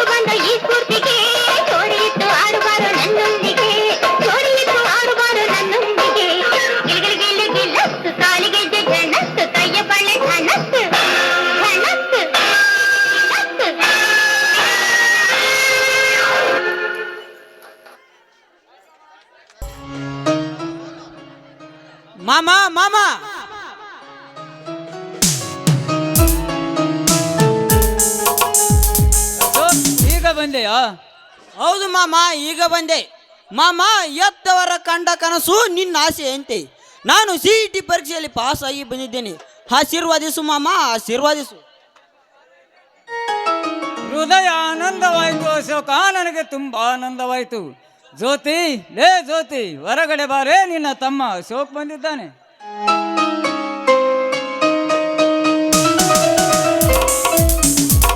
ಬಂದು ಬಂದು ಈ ಸ್ಫೂರ್ತಿಗೆ ಜೋಡಿಯಿಟ್ಟು ಆಡುವಾರು ನನ್ನೊಂದಿಗೆ ಜೋಡಿಯಿಟ್ಟು ಆಡುವಾರು ನನ್ನೊಂದಿಗೆ ಗಿಲ್ ಗಿಲ್ ಗಿಲ್ ಗಿಲ್ಲತ್ತು ಕಾಲಿಗೆಜ್ಜೆ ಝಣತ್ತು ಕೈಯ ಬಳೆ ಝಣತ್ತು ಝಣತ್ತು ಝಣತ್ತು. ಮಾಮ ಮಾಮ ಈಗ ಬಂದೆಯಾ? ಹೌದು ಮಾಮ, ಈಗ ಬಂದೆ. ಮಾಮ, ಎತ್ತವರ ಕಂಡ ಕನಸು ನಿನ್ನ ಆಸೆ ಅಂತೆ. ನಾನು CET ಪರೀಕ್ಷೆಯಲ್ಲಿ ಪಾಸ್ ಆಗಿ ಬಂದಿದ್ದೇನೆ. ಆಶೀರ್ವಾದಿಸು ಮಾಮ, ಆಶೀರ್ವಾದಿಸು. ಹೃದಯ ಆನಂದವಾಯಿತು ಅಶೋಕ, ನನಗೆ ತುಂಬಾ ಆನಂದವಾಯಿತು. ಜ್ಯೋತಿ, ಲೇ ಜ್ಯೋತಿ, ಹೊರಗಡೆ ಬಾರೇ, ನಿನ್ನ ತಮ್ಮ ಅಶೋಕ್ ಬಂದಿದ್ದಾನೆ.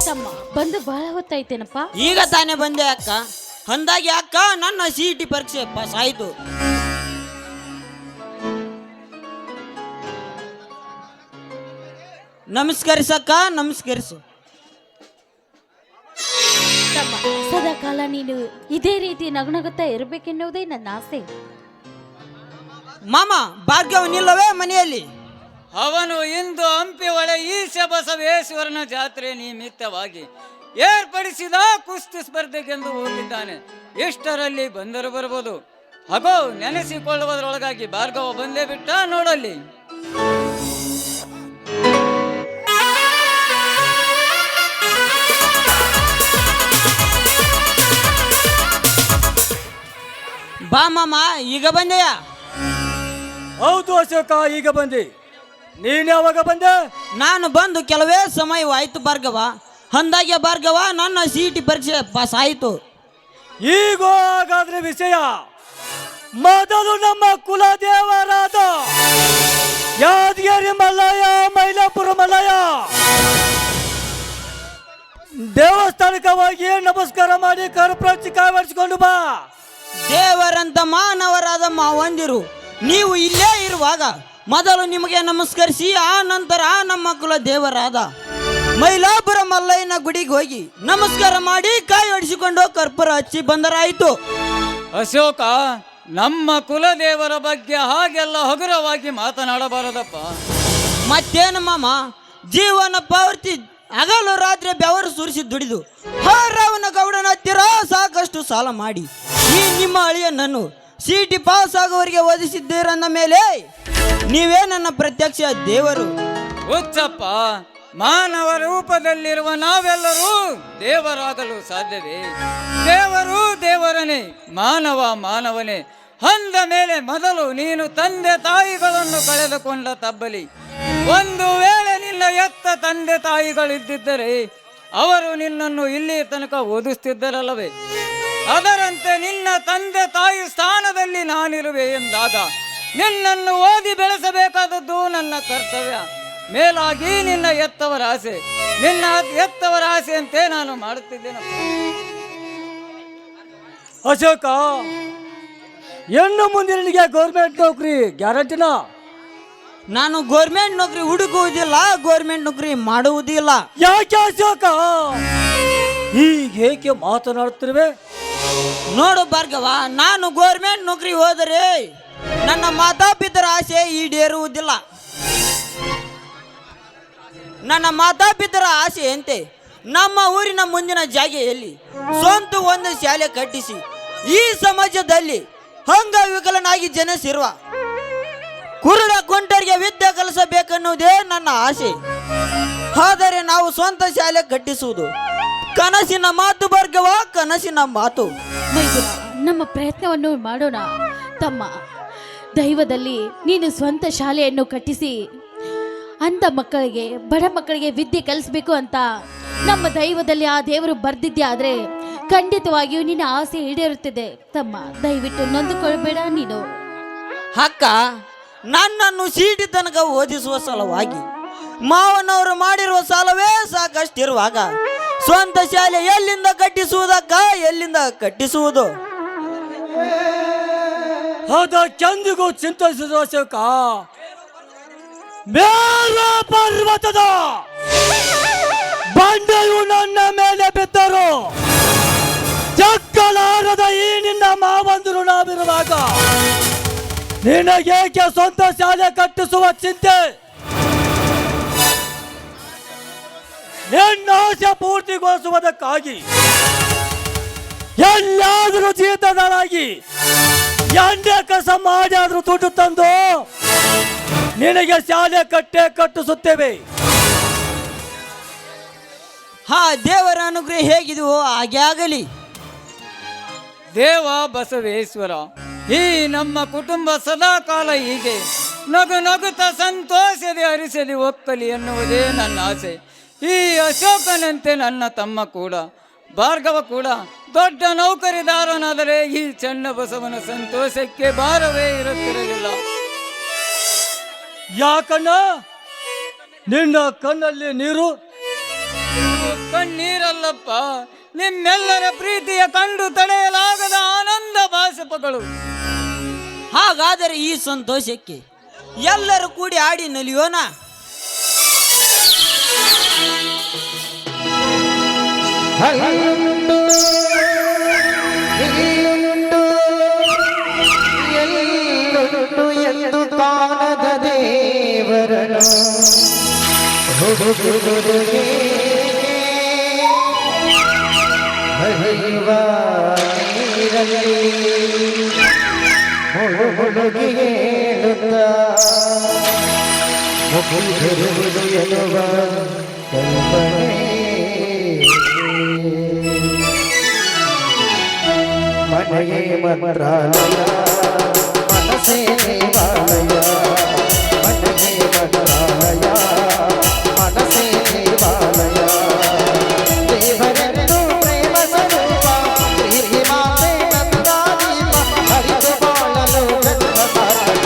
ತಮ್ಮ ಬಂದು ಬಹಳ ಹೊತ್ತಾಯ್ತೇನಪ್ಪ. ಈಗ ತಾನೇ ಬಂದೆ ಅಕ್ಕ. ಅಂದಾಗೆ ಅಕ್ಕ, ನನ್ನ CET ಪರೀಕ್ಷೆ ಪಾಸ್ ಆಯಿತು. ನಮಸ್ಕರಿಸಕ್ಕ, ನಮಸ್ಕರಿಸು. ತಮ್ಮ ಸದಾ ಕಾಲ ನೀನು ಇದೇ ರೀತಿ ನಗುನಗುತ್ತಾ ಇರಬೇಕೆನ್ನುವುದೇ ನನ್ನ ಆಸೆ. ಮಾಮ, ಭಾಗ್ಯವನಿಲ್ಲವೇ ಮನೆಯಲ್ಲಿ? ಅವನು ಇಂದು ಹಂಪಿ ಒಳ ಈಶ ಬಸವೇಶ್ವರನ ಜಾತ್ರೆ ನಿಮಿತ್ತವಾಗಿ ಏರ್ಪಡಿಸಿದ ಕುಸ್ತಿ ಸ್ಪರ್ಧೆಗೆಂದು ಹೋಗಿದ್ದಾನೆ. ಇಷ್ಟರಲ್ಲಿ ಬಂದರು ಬರಬಹುದು. ಹಾಗೋ ನೆನೆಸಿಕೊಳ್ಳುವುದರೊಳಗಾಗಿ ಭಾರ್ಗವ ಬಂದೇ ಬಿಟ್ಟ, ನೋಡಲ್ಲಿ. ಬಾ ಮಾಮ, ಈಗ ಬಂದೆಯಾ? ಹೌದು ಅಶೋಕ, ಈಗ ಬಂದೆ. ನೀನ್ ಯಾವಾಗ ಬಂದೆ? ನಾನು ಬಂದು ಕೆಲವೇ ಸಮಯವಾಯಿತು ಭಾರ್ಗವ. ಅಂದಾಗೆ ಭಾರ್ಗವ, ನನ್ನ CET ಪರೀಕ್ಷೆ ಪಾಸ್ ಆಯಿತು. ಈಗ ಹಾಗಾದ್ರೆ ವಿಷಯ ಮೊದಲು ನಮ್ಮ ಕುಲದೇವರಾದ ಯಾದಗಿರಿ ಮಲ್ಲಯ್ಯ, ಮೈಲಾಪುರ ಮಲ್ಲಯ್ಯ ದೇವಸ್ಥಾನಕ್ಕೆ ಹೋಗಿ ನಮಸ್ಕಾರ ಮಾಡಿ ಕರ್ಪ್ರಚಿ ಕಾವಡಿಸಿಕೊಂಡು ಬಾ. ದೇವರಂತ ಮಾನವರಾದ ಮಾವಂದಿರು, ನೀವು ಇಲ್ಲೇ ಇರುವಾಗ ಮೊದಲು ನಿಮಗೆ ನಮಸ್ಕರಿಸಿ ಆ ನಂತರ ನಮ್ಮ ಕುಲ ದೇವರಾದ ಮೈಲಾಪುರ ಮಲ್ಲಯ್ಯನ ಗುಡಿಗೆ ಹೋಗಿ ನಮಸ್ಕಾರ ಮಾಡಿ ಕಾಯಿ ಹೊಡಿಸಿಕೊಂಡು ಕರ್ಪೂರ ಹಚ್ಚಿ ಬಂದರಾಯಿತು. ಅಶೋಕ, ನಮ್ಮ ಕುಲದೇವರ ಬಗ್ಗೆ ಹಾಗೆಲ್ಲ ಹಗುರವಾಗಿ ಮಾತನಾಡಬಾರದಪ್ಪ. ಮತ್ತೇನು ಮಾಮ, ಜೀವನ ಪಾವತಿ ಹಗಲು ರಾತ್ರಿ ಬೆವರು ಸುರಿಸಿ ದುಡಿದು ಹಾರವನ ಗೌಡನ ಹತ್ತಿರ ಸಾಕಷ್ಟು ಸಾಲ ಮಾಡಿ ಈ ನಿಮ್ಮ ಅಳಿಯನನ್ನು CET ಪಾಸ್ ಆಗುವವರಿಗೆ ಓದಿಸಿದ್ದೀರಂದ ಮೇಲೆ ನೀವೇ ನನ್ನ ಪ್ರತ್ಯಕ್ಷ ದೇವರು. ಹುಚ್ಚಪ್ಪ, ಮಾನವ ರೂಪದಲ್ಲಿರುವ ನಾವೆಲ್ಲರೂ ದೇವರಾಗಲು ಸಾಧ್ಯವೇ? ದೇವರು ದೇವರನೇ, ಮಾನವ ಮಾನವನೇ. ಅಂದ ಮೇಲೆ ಮೊದಲು ನೀನು ತಂದೆ ತಾಯಿಗಳನ್ನು ಕಳೆದುಕೊಂಡ ತಬ್ಬಲಿ. ಒಂದು ವೇಳೆ ನಿನ್ನ ಎತ್ತ ತಂದೆ ತಾಯಿಗಳಿದ್ದಿದ್ದರೆ ಅವರು ನಿನ್ನನ್ನು ಇಲ್ಲಿ ತನಕ ಓದಿಸ್ತಿದ್ದರಲ್ಲವೇ? ಅದರಂತೆ ನಿನ್ನ ತಂದೆ ತಾಯಿ ಸ್ಥಾನದಲ್ಲಿ ನಾನಿರುವೆ ಎಂದಾಗ ನಿನ್ನನ್ನು ಓದಿ ಬೆಳೆಸಬೇಕಾದದ್ದು ನನ್ನ ಕರ್ತವ್ಯ. ಮೇಲಾಗಿ ನಿನ್ನ ಎತ್ತವರ ಆಸೆ, ನಿನ್ನ ಎತ್ತವರ ಆಸೆಯಂತೆ ನಾನು ಮಾಡುತ್ತಿದ್ದೇನೆ. ಅಶೋಕ, ಹೆಣ್ಣು ಮುಂದೆ ನಿನಗೆ ಗೌರ್ಮೆಂಟ್ ನೌಕರಿ ಗ್ಯಾರಂಟಿನಾ? ನಾನು ಗೋರ್ಮೆಂಟ್ ನೌಕರಿ ಹುಡುಕುವುದಿಲ್ಲ, ಗೋರ್ಮೆಂಟ್ ನೌಕರಿ ಮಾಡುವುದಿಲ್ಲ. ಯಾಕೆ ಅಶೋಕ ಹೀಗೇಕೆ ಮಾತನಾಡುತ್ತಿರುವೆ? ನೋಡು ಭಾರ್ಗವ, ನಾನು ಗೋರ್ಮೆಂಟ್ ನೌಕರಿ ಹೋದರೆ ನನ್ನ ಮಾತಾಪಿತರ ಆಸೆ ಈಡೇರುವುದಿಲ್ಲ. ನನ್ನ ಮಾತಾಪಿತರ ಆಸೆಯಂತೆ ನಮ್ಮ ಊರಿನ ಮುಂದಿನ ಜಾಗೆಯಲ್ಲಿ ಸ್ವಂತ ಒಂದು ಶಾಲೆ ಕಟ್ಟಿಸಿ ಈ ಸಮಾಜದಲ್ಲಿ ಅಂಗವಿಕಲನಾಗಿ ಜನಿಸಿರುವ ಕುರುಡ ಕುಂಟರಿಗೆ ವಿದ್ಯೆ ಕಲಿಸಬೇಕನ್ನುವುದೇ ನನ್ನ ಆಸೆ. ಆದರೆ ನಾವು ಸ್ವಂತ ಶಾಲೆ ಕಟ್ಟಿಸುವುದು ಕನಸಿನ ಮಾತು ಭಾರ್ಗವ, ಕನಸಿನ ಮಾತು. ಮೈದುನ, ನಮ್ಮ ಪ್ರಯತ್ನವನ್ನು ಮಾಡೋಣ. ತಮ್ಮ ದೈವದಲ್ಲಿ ನೀನು ಸ್ವಂತ ಶಾಲೆಯನ್ನು ಕಟ್ಟಿಸಿ ಅಂಥ ಮಕ್ಕಳಿಗೆ, ಬಡ ಮಕ್ಕಳಿಗೆ ವಿದ್ಯೆ ಕಲಿಸ್ಬೇಕು ಅಂತ ನಮ್ಮ ದೈವದಲ್ಲಿ ಆ ದೇವರು ಬರ್ದಿದ್ದೆ ಆದರೆ ಖಂಡಿತವಾಗಿಯೂ ನಿನ್ನ ಆಸೆ ಈಡೇರುತ್ತದೆ. ತಮ್ಮ, ದಯವಿಟ್ಟು ನೊಂದುಕೊಳ್ಬೇಡ ನೀನು. ಅಕ್ಕ, ನನ್ನನ್ನು CET ತನಕ ಓದಿಸುವ ಸಲುವಾಗಿ ಮಾವನವರು ಮಾಡಿರುವ ಸಾಲವೇ ಸಾಕಷ್ಟಿರುವಾಗ ಸ್ವಂತ ಶಾಲೆ ಎಲ್ಲಿಂದ ಕಟ್ಟಿಸುವುದಕ್ಕ, ಎಲ್ಲಿಂದ ಕಟ್ಟಿಸುವುದು? ಅದಕ್ಕೆಂದಿಗೂ ಚಿಂತಿಸಿದ ಅಶೋಕ, ಮೇರ ಪರ್ವತದ ಬಂಡೆಯು ನನ್ನ ಮೇಲೆ ಬಿದ್ದರು ಮಾವಂದಿರು ನಾವಿರುವಾಗ ನಿನಗೇಕೆ ಸ್ವಂತ ಶಾಲೆ ಕಟ್ಟಿಸುವ ಚಿಂತೆ? ನಿನ್ನ ಆಸೆ ಪೂರ್ತಿಗೊಳಿಸುವುದಕ್ಕಾಗಿ ಎಲ್ಲಾದರೂ ಜೀತದಾರಾಗಿ ಎಂಡೆ ಕಸ ಮಾಡಿ ಆದ್ರೂ ದುಡ್ಡು ತಂದು ನಿನಗೆ ಶಾಲೆ ಕಟ್ಟಿಸುತ್ತೇವೆ. ಹಾ, ದೇವರ ಅನುಗ್ರಹ ಹೇಗಿದೆಯೋ ಹಾಗೆ ಆಗಲಿ. ದೇವ ಬಸವೇಶ್ವರ, ಈ ನಮ್ಮ ಕುಟುಂಬ ಸದಾಕಾಲ ಹೀಗೆ ನಗು ನಗುತ್ತ ಸಂತೋಷದೆ ಹರಿಸಲಿ ಒಕ್ಕಲಿ ಎನ್ನುವುದೇ ನನ್ನ ಆಸೆ. ಈ ಅಶೋಕನಂತೆ ನನ್ನ ತಮ್ಮ ಕೂಡ ಭಾರ್ಗವ ಕೂಡ ದೊಡ್ಡ ನೌಕರಿದಾರನಾದರೆ ಈ ಚನ್ನ ಬಸವನ ಸಂತೋಷಕ್ಕೆ ಭಾರವೇ ಇರುತ್ತಿರಲಿಲ್ಲ. ಯಾಕಣ್ಣ ನಿನ್ನ ಕಣ್ಣಲ್ಲಿ ನೀರು? ಕಣ್ಣೀರಲ್ಲಪ್ಪ, ನಿಮ್ಮೆಲ್ಲರ ಪ್ರೀತಿಯ ಕಂಡು ತಡೆಯಲಾಗದ ಆನಂದ ಭಾಷಪಗಳು. ಹಾಗಾದರೆ ಈ ಸಂತೋಷಕ್ಕೆ ಎಲ್ಲರೂ ಕೂಡಿ ಆಡಿ ನಲಿಯೋಣ. ಎಂದು ಕಾಣದ ದೇವರನು ಹುಡುಗುಡುಗೆ ಹರಿಯುವ ನೀರಲ್ಲಿ ಹುಡುಗಿ ಹೇಳುತ್ತ ಮುಗಿದಿರುವುದು ಎನ್ನುವ ಕಲ್ಪನೆ. ಮನೆಯೇ ಮಂತ್ರಾಲಯ, ಮನಸೇ ದೇವಾಲಯ. ಮನೆಯೇ ಮಂತ್ರಾಲಯ, ಮನಸೇ ದೇವಾಲಯ. ದೇವರೆಂದು ಪ್ರೇಮ ಸ್ವರೂಪ, ಪ್ರೀತಿ ಮಾತೆ ನಂದಾದೀಪ. ಹರಿದು ಬಾಳಲು ಜನ್ಮ ಸಾರ್ಥಕ.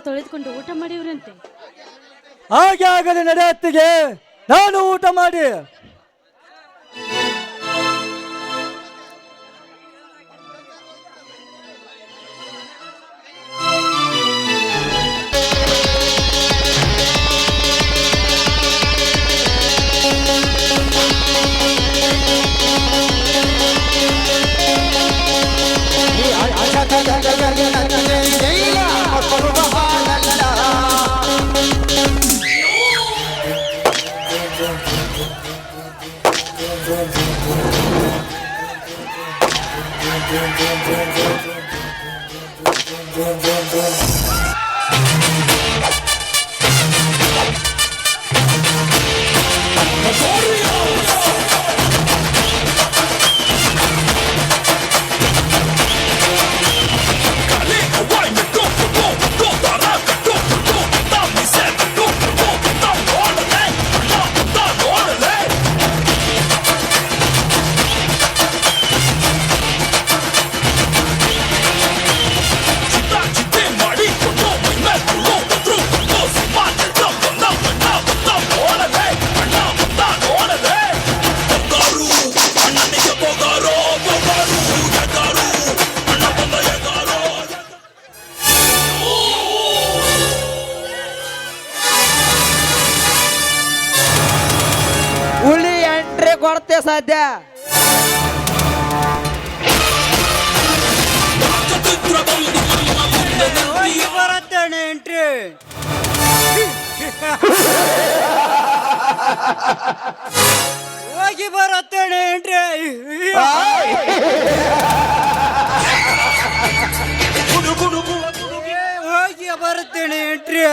ತೊಳೆದುಕೊಂಡು ಊಟ ಮಾಡಿವ್ರಂತೆ. ಹಾಗೆ ಆಗಲಿ ನಡೆ ಅತ್ತಿಗೆ, ನಾನು ಊಟ ಮಾಡಿ. ಹುಲಿ ಎಂಟ್ರಿ ಕೊಡ್ತೆ ಸದ್ಯ. ಹೋಗಿ ಬರುತ್ತೇನೆ ಎಂಟ್ರಿ. ಹೋಗಿ ಬರುತ್ತೇನೆ ಎಂಟ್ರಿ. ಹೋಗಿ ಬರುತ್ತೇನೆ ಎಂಟ್ರಿ.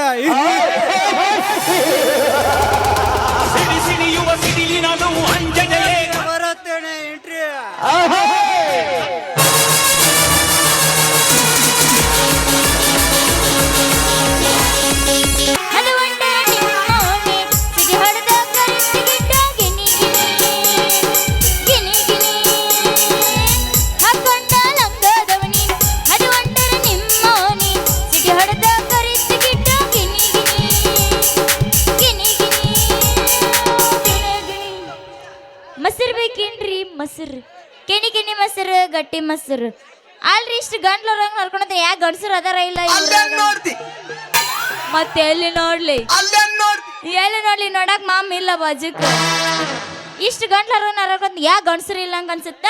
ಸಿಡಿಯುವ ಸಿಡಿಲಿನ ಅಂಜನೆಯೇ ಬರುತ್ತೇನೆ ಎಂಟ್ರಿ. ಅದು ಒಂದೇ ನಿಮ್ಮೋನೆ ಸಿಗಿ ಹೊಡೆದ ಕರಿಸಿಗಿಟ್ಟ ಗಿನಿ ಗಿನಿ ಹಾಕೊಂಡ ಲಂಗದವನಿ. ಅದು ಒಂದೇ ನಿಮ್ಮೋನೆ ಸಿಗಿ ಹೊಡೆದ ಕರಿಸಿಗಿಟ್ಟ ಗಿನಿ ಗಿನಿ ಮೊಸರು ಬೇಕೇನ್ರಿ? ಮೊಸರು ಕಿಣಿ ಕಿಣಿ ಮೊಸರು, ಗಟ್ಟಿ ಮೊಸರು ಅಲ್ರಿ. ಇಷ್ಟು ಗಂಟ್ಲರಂಗ್ ನಡ್ಕೊಂಡ್ರೆ ಯಾಕೆ ಗಂಡಸರು ಅದಾರ ಇಲ್ಲ ಮತ್ತೆ ಎಲ್ಲಿ ನೋಡ್ಲಿ? ಎಲ್ಲಿ ನೋಡ್ಲಿ? ನೋಡಕ್ ಮಾಮ್ ಇಲ್ಲ ಬಾಜುಕ್. ಇಷ್ಟು ಗಂಟ್ಲರ ನಡ್ಕೊಂಡ್ ಯಾ ಗಂಡಸರು ಇಲ್ಲ ಹಂಗ ಅನ್ಸುತ್ತ.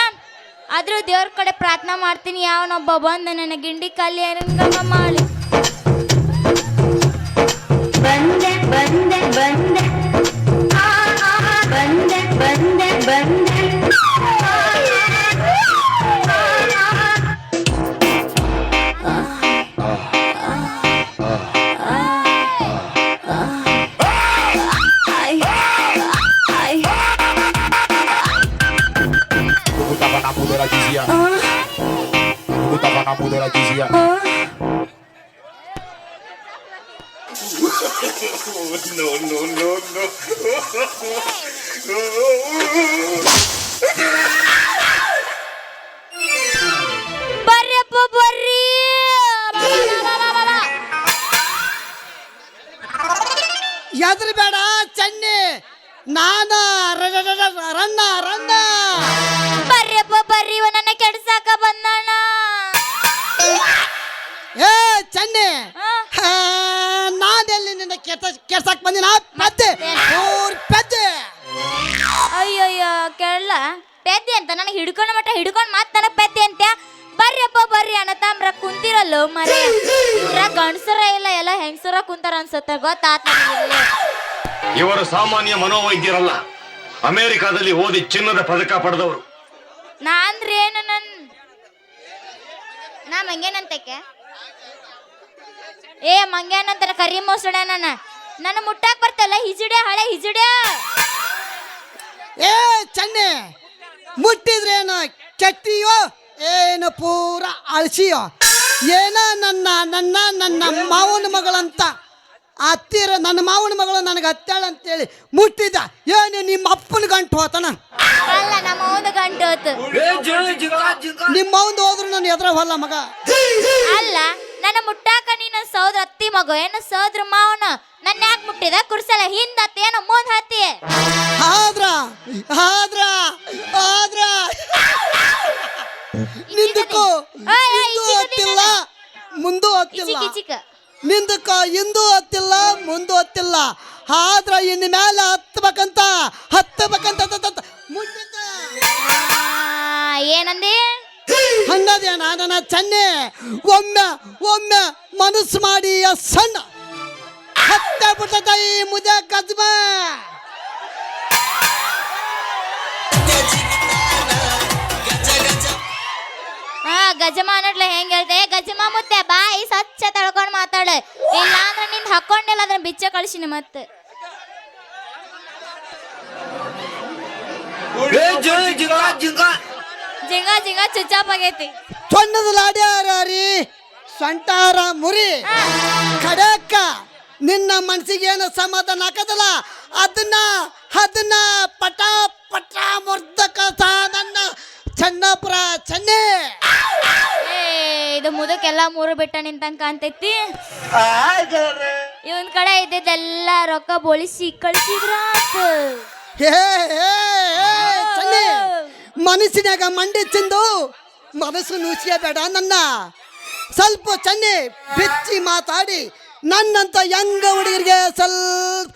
ಆದ್ರೂ ದೇವ್ರ ಕಡೆ ಪ್ರಾರ್ಥನಾ ಮಾಡ್ತೀನಿ, ಯಾವನೊಬ್ಬ ಬಂದ ನನ್ನ ಗಿಂಡಿ ಕಲ್ಲಿ ಹಂಗಮ್ಮ ಮಾಡಿ. ಬಂದೆ ಬಂದೆ ಬಂದೆ ಬಂದೆ ಬಂದೆ ಬಂದೆ ಬರ್ರಪ್ಪ ಬರ್ರಿ. ಎದ್ರ ಬೇಡ ಚನ್ನಿ, ನಾನ ರನ್ನ ರನ್ನ. ಬರ್ರಪ್ಪ ಬರ್ರಿ, ನನ್ನ ಕೆಡ್ಸಾಕ ಬಂದಾನ. ಏ ಚನ್ನಿ, ನಾನೆಲ್ಲಿ ನಿನ್ನ ಕೆಡ್ಸಾಕ್ ಬಂದಿನ? ಪದ್ದೆ ಪದ್ದೆ. ಅಯ್ಯಯ್ಯೋ ಕೇಳಲ್ಲ ಪೆದ್ದೆ ಅಂತ ನನಗೆ ಹಿಡ್ಕೊಂಡ ಮಟ್ಟ ಹಿಡ್ಕೊಂಡ್ ಮಾತ್ ನನಗ್ ಪೆದ್ದೆ ಅಂತ. ಬರ್ರಪ್ಪ ಬರ್ರಿ ಅಣ್ಣತಾಮ್ರ ಕುಂತಿರಲ್ಲ ಮರೆ. ಇವ್ರ ಗಂಡಸರ ಇಲ್ಲ, ಎಲ್ಲ ಹೆಂಗಸರ ಕುಂತಾರ ಅನ್ಸುತ್ತೆ. ಗೊತ್ತಾತ ಇವರು ಸಾಮಾನ್ಯ ಮನೋವೈದ್ಯರಲ್ಲ, ಅಮೆರಿಕಾದಲ್ಲಿ ಓದಿ ಚಿನ್ನದ ಪದಕ ಪಡೆದವರು. ನಾನ್ರಿ ಏನು ನಾ ಮಂಗೇನಂತಕ್ಕೆ? ಏ ಮಂಗೇನಂತಾರ ಕರಿ ಮೋಸಡ. ನನ್ನ ಮುಟ್ಟಾಕ್ ಬರ್ತಲ್ಲ ಹಿಜುಡೆ, ಹಳೆ ಹಿಜುಡೆ. ಏ ಚನ್ನಿ, ಮುಟ್ಟಿದ್ರೇನು ಕೆಟ್ಟಿಯೋ ಏನು ಪೂರ ಅಳಸಿಯೋ? ಏನ ನನ್ನ ನನ್ನ ನನ್ನ ಮಾವನ ಮಗಳಂತ ಹತ್ತಿರ, ನನ್ನ ಮಾವನ ಮಗಳು ನನಗೆ ಹತ್ತಾಳ ಅಂತೇಳಿ ಮುಟ್ಟಿದ್ದ. ಏನು ನಿಮ್ಮ ಅಪ್ಪನ ಗಂಟು ಹೋತನ? ಅಲ್ಲ ನಮ್ಮ ಅವನ ಗಂಟು ಹೋತು. ನಿಮ್ಮ ಅವಂದು ಹೋದ್ರು ನಾನು ಎದ್ರ ಹೊಲ್ಲ ಮಗ. ಅಲ್ಲ ನನ್ನ ಮುಟ್ಟಾಕ ನೀನು ಸೌದ್ರ ಅತ್ತಿ ಮಗು ಏನು ಸೌದ್ರ ಮಾವನ ನನ್ನ ಯಾಕೆ ಮುಟ್ಟಿದ ಕುರ್ಸಲ ಹಿಂದ ಹತ್ತೇನು ಮುಂದ್ ಹತ್ತಿ ಆದ್ರ ಆದ್ರ ಆದ್ರ ನಿಂದಕ್ಕೂ ಹಿಂದೂ ಹತ್ತಿಲ್ಲ ಮುಂದೂ ಹತ್ತಿಲ್ಲ ಚಿಕ್ಕ ನಿಂದಕ್ಕ ಹಿಂದೂ ಹತ್ತಿಲ್ಲ ಮುಂದೂ ಹತ್ತಿಲ್ಲ ಆದ್ರ ಇನ್ನು ಮೇಲೆ ಹತ್ತಬೇಕಂತ ಮುಟ್ಟಿದ್ದ ಏನಂದಿ ಹಂಗದೇನ ನನ್ನ ಚೆನ್ನೆ ಒಮ್ಮೆ ಮನಸ್ಸು ಮಾಡಿ ಸಣ್ಣ ಹತ್ತ ಬಿಡ್ತದ ಈ ಮುದ ಗಜ್ಮ ಗಜಮ ಅನ್ನಟ್ಲೆ ಹೆಂಗ್ ಹೇಳ್ತೆ ಗಜಮ ಮುತ್ತೆ ಬಾಯಿ ಸ್ವಚ್ಛ ತಳ್ಕೊಂಡ್ ಮಾತಾಡ ಇಲ್ಲ ಅಂದ್ರೆ ನಿಂದ ಹಾಕೊಂಡಿಲ್ಲ ಅದನ್ನ ಬಿಚ್ಚ ಕಳ್ಸಿನಿ ಮತ್ತೆ ಜಿಂಗ ಜಿಂಗ ಚುಚ್ಚಾಪ್ ಆಗೈತಿ ಸೊಣ್ಣದ ಲಾಡ್ಯಾರಿ ಸೊಂಟಾರ ಮುರಿ ಕಡಕ್ಕ ನಿನ್ನ ಮನ್ಸಿಗೆ ಏನು ಸಮಾಧಾನ ಹಾಕದಲ್ಲ ಅದನ್ನ ಪಟ ಪಟ ಮುರ್ದಕ ನನ್ನ ಚನ್ನಪುರ ಚೆನ್ನೆ ಇದು ಮುದಕ್ಕೆಲ್ಲ ಮೂರು ಬಿಟ್ಟ ನಿಂತಂಗ ಕಾಣ್ತೈತಿ ಇವನ್ ಕಡೆ ಇದ್ದಿದ್ದೆಲ್ಲ ರೊಕ್ಕ ಬೋಳಿಸಿ ಕಳ್ಸಿದ್ರ ಚೆನ್ನೆ ಮನಸ್ಸಿನಾಗ ಮಂಡಿ ತಿಂದು ಮನಸ್ಸು ನುಸಿಯ ಬೇಡ ನನ್ನ ಸ್ವಲ್ಪ ಚೆನ್ನೆ ಬೆಚ್ಚಿ ಮಾತಾಡಿ ನನ್ನಂತ ಯಂಗ ಹುಡುಗರಿಗೆ ಸ್ವಲ್ಪ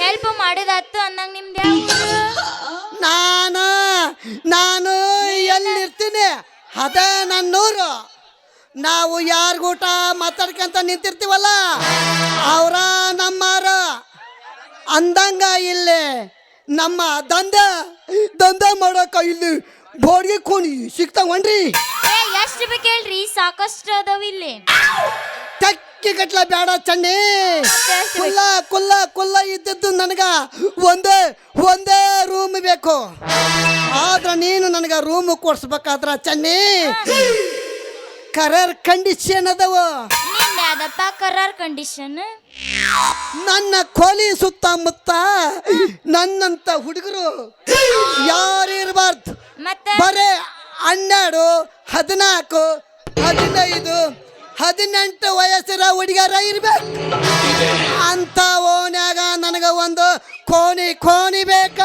ಹೆಲ್ಪ್ ಮಾಡಿದತ್ತು ಅನ್ನಂಗ ನಿಮ್ದು ನಾನು ಎಲ್ಲಿರ್ತೀನಿ ಅದೇ ನನ್ನೂರು ನಾವು ಯಾರಿಗೂಟ ಮಾತಾಡ್ಕೊಂತ ನಿಂತಿರ್ತೀವಲ್ಲ ಅವರ ನಮ್ಮರು ಅಂದಂಗ ಇಲ್ಲಿ ನಮ್ಮ ದಂಧ ಮಾಡೋಕ ಇಲ್ಲಿ ಬೋರ್ಗೆ ಕೋಣಿ ಸಿಗ್ತಾವನ್ರಿ ಎಷ್ಟು ಬೇಕು ಹೇಳ್ರಿ ಸಾಕಷ್ಟು ಅದಾವ ಇಲ್ಲಿ ಟಕ್ಕಿ ಗಟ್ಲ ಬೇಡ ಚೆನ್ನಿ ಕುಲ್ಲ ಇದ್ದದ್ದು ನನಗ ಒಂದೇ ರೂಮ್ ಬೇಕು ಆದ್ರ ನೀನು ನನಗ ರೂಮ್ ಕೊಡ್ಸ್ಬೇಕಾದ್ರ ಚೆನ್ನಿ ಕರರ್ ಕಂಡೀಷನ್ ಅದಾವ ನಿಂದ ಅದಪ್ಪ ಕರಾರ್ ಕಂಡೀಷನ್ ನನ್ನ ಕೋಲಿ ಸುತ್ತಮುತ್ತ ನನ್ನಂತ ಹುಡುಗರು ಯಾರು ಇರಬಾರ್ದು ಮತ್ತೆ ಬರೇ 12 14 15 18 ವಯಸ್ಸಿನ ಹುಡುಗರ ಇರ್ಬೇಕು ಅಂತ ಓನ್ಯಾಗ ನನಗ ಒಂದು ಕೋಣಿ ಬೇಕ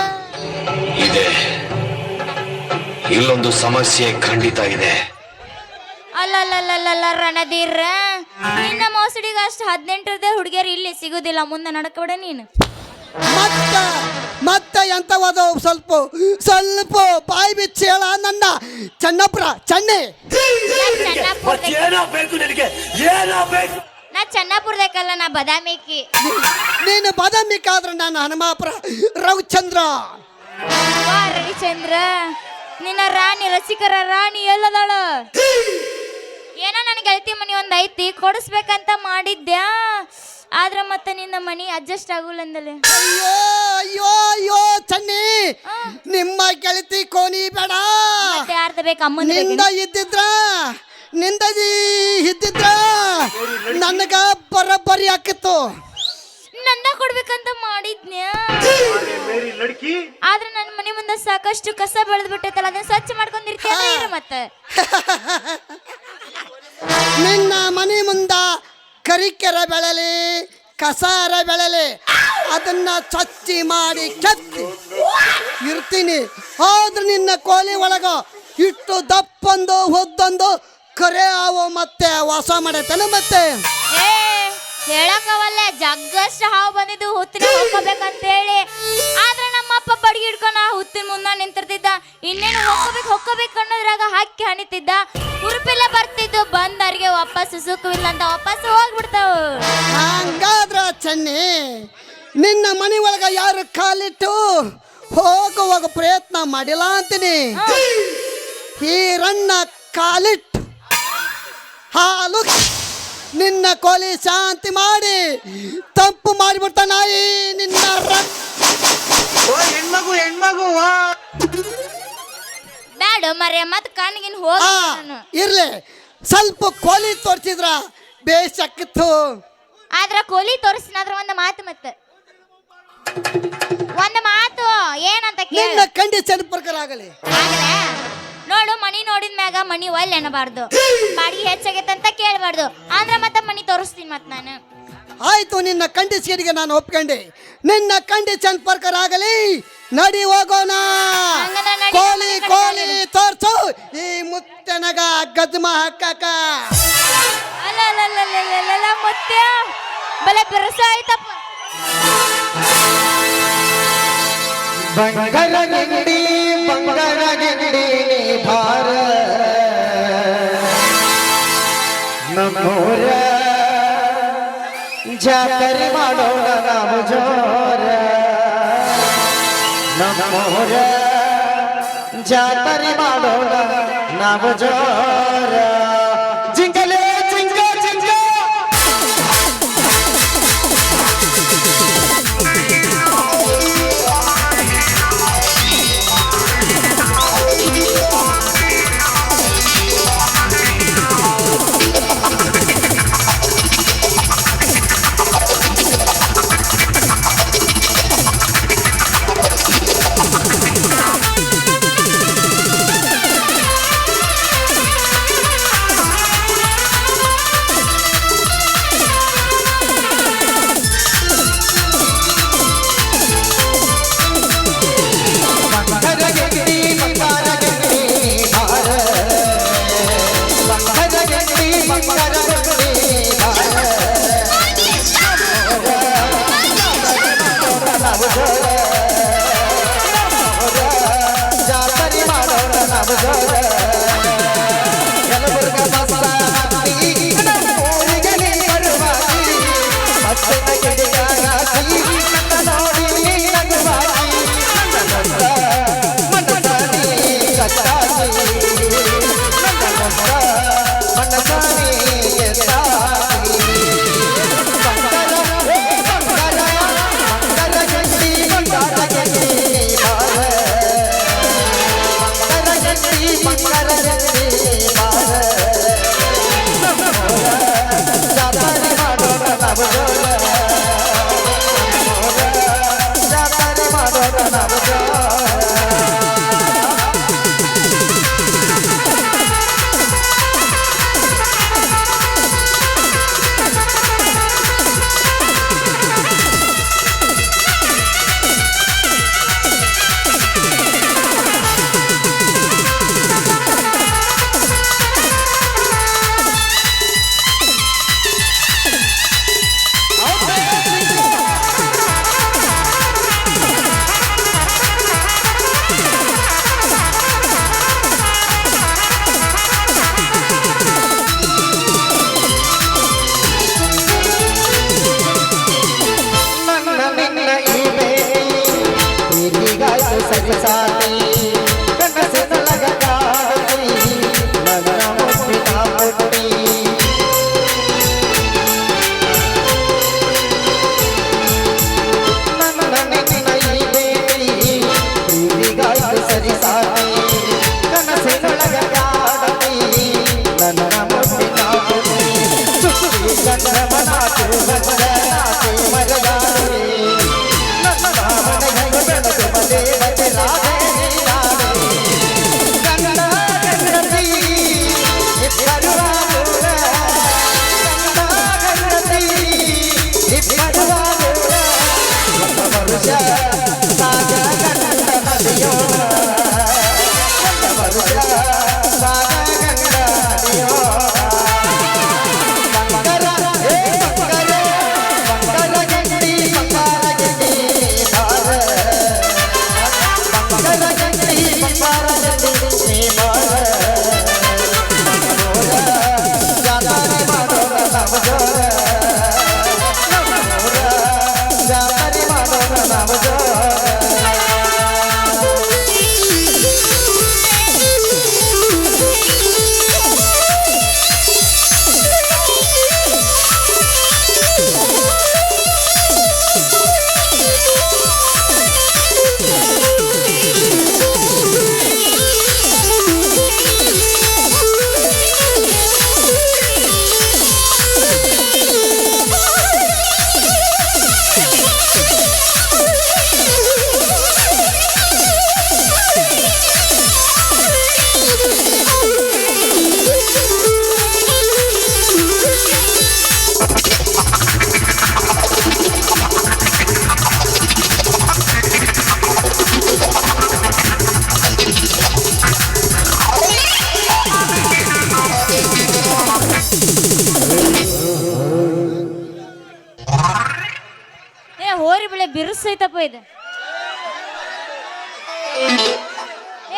ಇಲ್ಲೊಂದು ಸಮಸ್ಯೆ ಖಂಡಿತ ಇದೆ. ಅಲ್ಲಲ್ಲಲ್ಲಲ್ಲ ರಣಧೀರ ನಿನ್ನ ಮೋಸಡಿಗೆ ಅಷ್ಟು 18 ಹುಡುಗಿಯರು ಇಲ್ಲಿ ಸಿಗುದಿಲ್ಲ ಮುಂದೆ ನಡ್ಕೊಬಿಡ ನೀನು ಮತ್ತೆ ಎಂತವದ ಸ್ವಲ್ಪ ಬಾಯಿ ಬಿಚ್ಚಿ ಹೇಳ ನನ್ನ ಚನ್ನಪುರ ಚೆನ್ನೆ ನಾ ಚನ್ನಾಪುರದಕ್ಕಲ್ಲ ನಾ ಬದಾಮಿಕ್ಕಿ ನೀನು ಬದಾಮಿಕ್ಕಾದ್ರೆ ನಾನು ಹನುಮಾಪುರ ರವಿಚಂದ್ರ ರವಿಚಂದ್ರ ನಿನ್ನ ರಾಣಿ ರಸಿಕರ ರಾಣಿ ಎಲ್ಲದಾಳ ಏನೋ ನನ್ನ ಗೆಳತಿ ಮನಿ ಒಂದ್ ಐತಿ ಕೊಡಿಸ್ಬೇಕಂತ ಮಾಡಿದ್ಯಾ ಆದ್ರ ಮತ್ತೆ ನಿನ್ನ ಮನಿ ಅಡ್ಜಸ್ಟ್ ಆಗುಲ್ಲ ಅಂದಲೆ ಅಯ್ಯೋ ಚೆನ್ನಿ ನಿಮ್ಮ ಗೆಳತಿ ಕೋನಿ ಬೇಡ ಯಾರ್ದ ಬೇಕು ನಿಂದ ಇದ್ದಿದ್ರ ನನಗ ಬರಬರಿ ಹಾಕಿತ್ತು ನಂದ ಕೊಡ್ಬೇಕಂತ ಮಾಡಿದ್ನ್ಯಾ ಆದ್ರೆ ನನ್ನ ಮನೆ ಮುಂದೆ ಸಾಕಷ್ಟು ಕಸ ಬೆಳೆದ್ ಬಿಟ್ಟೈತಲ್ಲ ಅದನ್ನ ಸ್ವಚ್ಛ ಮಾಡ್ಕೊಂಡಿರ್ತೀಯ ಮತ್ತೆ ನಿನ್ನ ಮನೆ ಮುಂದ ಕರಿಕೆರ ಬೆಳಲಿ ಕಸಾರ ಬೆಳಲಿ ಅದನ್ನ ಸ್ವಚ್ಛಿ ಮಾಡಿ ಕೆತ್ತಿ ಇರ್ತೀನಿ ಆದ್ರೆ ನಿನ್ನ ಕೋಲಿ ಒಳಗ ಇಟ್ಟು ದಪ್ಪೊಂದು ಹೊದ್ದೊಂದು ಕರೆ ಅವು ಮತ್ತೆ ವಾಸ ಮಾಡೈತೇನೆ ಮತ್ತೆ ಹೇಳಕ್ಕವಲ್ಲ ಜಗ್ಗಷ್ಟು ಹಾವು ಬಂದಿದ್ದು ಹುತ್ತಿನ ಹೋಗ್ಕೋಬೇಕಂತ ಹೇಳಿ ಆದ್ರೆ ನಮ್ಮಪ್ಪ ಬಡ್ಗಿ ಹಿಡ್ಕೊಂಡು ಆ ಹುತ್ತಿನ ಮುಂದ ನಿಂತಿರ್ತಿದ್ದ ಇನ್ನೇನು ಹೊಕ್ಕೋಬೇಕು ಅನ್ನೋದ್ರಾಗ ಹಾಕಿ ಹಣಿತಿದ್ದ ಉರುಪೆಲ್ಲ ಬರ್ತಿದ್ದು ಬಂದವ್ರಿಗೆ ವಾಪಸ್ ಸುಖವಿಲ್ಲ ಅಂತ ವಾಪಸ್ ಹೋಗ್ಬಿಡ್ತಾವ ಹಂಗಾದ್ರ ಚೆನ್ನಿ ನಿನ್ನ ಮನೆ ಒಳಗ ಯಾರು ಕಾಲಿಟ್ಟು ಹೋಗುವಾಗ ಪ್ರಯತ್ನ ಮಾಡಿಲ್ಲ ಅಂತೀನಿ ಹೀರಣ್ಣ ಕಾಲಿಟ್ಟು ಹಾಲು ನಿನ್ನ ಕೋಲಿ ಶಾಂತಿ ಮಾಡಿ ತಪ್ಪು ಮಾಡಿಬಿಡ್ತ ನಾಯಿ ನಿನ್ನ ಹೆಣ್ಮಗು ಬ್ಯಾಡ ಮರ್ಯ ಮತ್ ಕಣ್ಗಿನ್ ಹೋಗ ಇರ್ಲಿ ಸ್ವಲ್ಪ ಕೋಲಿ ತೋರಿಸಿದ್ರ ಬೇಸಕ್ಕಿತ್ತು ಆದ್ರ ಕೋಲಿ ತೋರಿಸಿನಾದ್ರ ಒಂದು ಮಾತು ಏನಂತ ನಿನ್ನ ಕಂಡೀಷನ್ ಪ್ರಕಾರ ಆಗಲಿ ನೋಡ ನೋಡು ಮನಿ ನೋಡಿದ ಮ್ಯಾಗ ಮನಿ ಒಲ್ಲೆ ಅನ್ನಬಾರ್ದು, ಬಾಡಿಗೆ ಹೆಚ್ಚಾಗೈತಂತ ಕೇಳಬಾರ್ದು. ಆದ್ರ ಮತ್ತೆ ಮನಿ ತೋರಿಸ್ತೀನಿ ಮತ್ ನಾನು. ಆಯ್ತು, ನಿನ್ನ ಕಂಡೀಷನ್ಗೆ ನಾನು ಒಪ್ಕೊಂಡೆ. ನಿನ್ನ ಕಂಡೀಷನ್ ಪ್ರಕಾರ ಆಗಲಿ, ನಡಿ ಹೋಗೋಣ. ಹಂಗನ ನಡಿ, ಕೋಲಿ ಮನೆ ಕಡೆ ಕೋಲಿ ನಡಿ. ತೋರ್ಸು ಈ ಮುತ್ತನಗ ಗದ್ಮ ಹಾಕಾಕ. ಅಲ್ಲ ಮುತ್ಯ ಬಲೆ ಬಿರುಸ ಆಯ್ತಪ್ಪ. ಬಂಗಾರ ಗಿಂಡಿ ಭಾರ ನಮ್ಮೂರ ಜಾತ್ರೆ ಮಾಡೋಣ ನಾವು ಜೋರ. ನಮ್ಮೂರ ಜಾತ್ರೆ ಮಾಡೋಣ ನಾವು ಜೋರ. ಜಿಂಗಲೇ ಜಿಂಗ ಜಿಂಗ ಜಾತ್ರೆ ಮಾಡೋಣ ನಾವು ಜೋರ. ಯಲಬುರ್ಗ ಬಸ್ಸ ಹತ್ತಿ ಊರಿಗೆ ನೀ ಬರುವಾಗಿ, ಬಸ್ಸಿನ ಗಿಡಿಯಾಗಿ ನನ್ನ ನೋಡಿ ನೀ ನಗುವಾಗಿ. ಮನಸಾನಿ ಕಟ್ಟಾಗಿ ಮನಸಾನಿ ಎತ್ತಾಗಿ. ಜಾತ್ರೆ ಮಾಡೋಣ ನಾವು ಜೋರ. ಭಾರಿ ಬೆಳೆ ಬಿರುಸೈತಪ್ಪ ಇದು.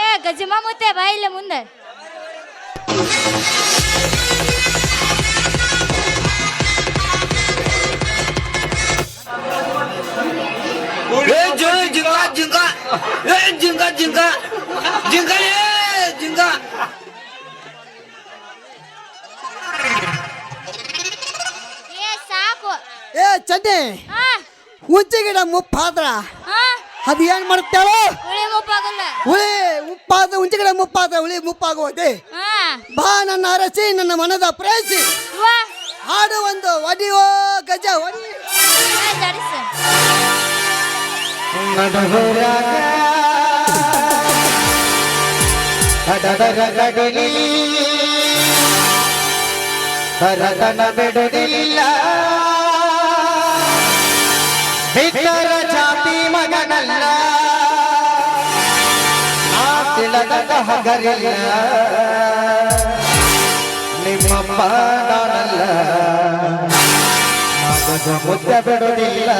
ಏ ಗಜಮ ಮುತ್ತೆ ಬಾ ಇಲ್ಲ ಮುಂದೆ. ಏ ಸಾಕು. ಏ ಚಡ್ಡಿ ಹಾ ಹುಂಚಿ ಗಿಡ ಮುಪ್ಪಾದ್ರ ಹಾ ಅದು ಏನ್ ಮಾಡುತ್ತೇಳು? ಹುಳಿ ಮುಪ್ಪಾಗಲ್ಲ. ಹುಳಿ ಮುಪ್ಪಾದ ಹುಂಚಿ ಗಿಡ ಮುಪ್ಪಾದ ಹುಳಿ ಮುಪ್ಪಾಗುವುದೇ. ಹಾ ಬಾ ನನ್ನ ಅರಸಿ ನನ್ನ ಮನದ ಪ್ರೇಸಿ ವಾ ಹಾಡು ಒಂದು ಒಡಿಯೋ ಗಜ ಒಡಿ. ಧರಿಸು. ಭರತನ ಬಿಡುವುದಿಲ್ಲ ಬಿಟ್ಟರ ಜಾತಿ ಮಗನಲ್ಲ ನಾ ತಿಳದ ಹಗರಿಲ್ಲ ನಿಮ್ಮಮ್ಮ ನಾನಲ್ಲ ಮುದ್ದೆ ಬಿಡುವುದಿಲ್ಲ.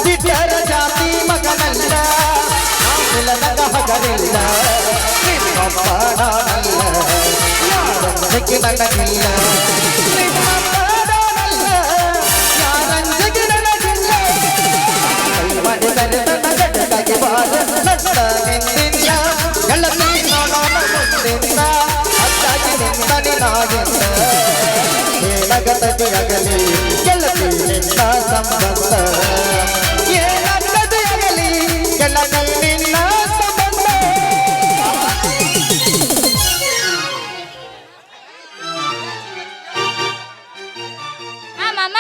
ಬಿಟ್ಟರ ಜಾತಿ ಮಗನಲ್ಲ ನಾನಲ್ಲ ನಿಮ್ಮಪ್ಪ ನಾನಲ್ಲ ಯಾರಂಜಕ್ಕೆ ನನಗಿಲ್ಲ ನಿಮ್ಮಪ್ಪ ನಾನಲ್ಲ ಯಾರಂಜಕ್ಕೆ ನನಗಿಲ್ಲ ಕೈ ಮಾಡಿದರೆ ನನ್ನ ಗಡ್ಡಕ್ಕೆ ಬಾರ ನನ್ನ ನಿಂದಿಲ್ಲ ಗೆಳತಿ ನೋಡೋಣ ಮುಂದಿನ ಅಚ್ಚಾಗಿ ನಿಂದ ನಿನಾಗಿಂದ ಏನಾಗಲಿ ಗೆಳತಿ ನಿನ್ನ ಸಂಬಂಧ ಏನಾಗಲಿ ಗೆಳತಿ ನಿನ್ನ ಸಂಬಂಧ. ಹಾ ಮಾಮ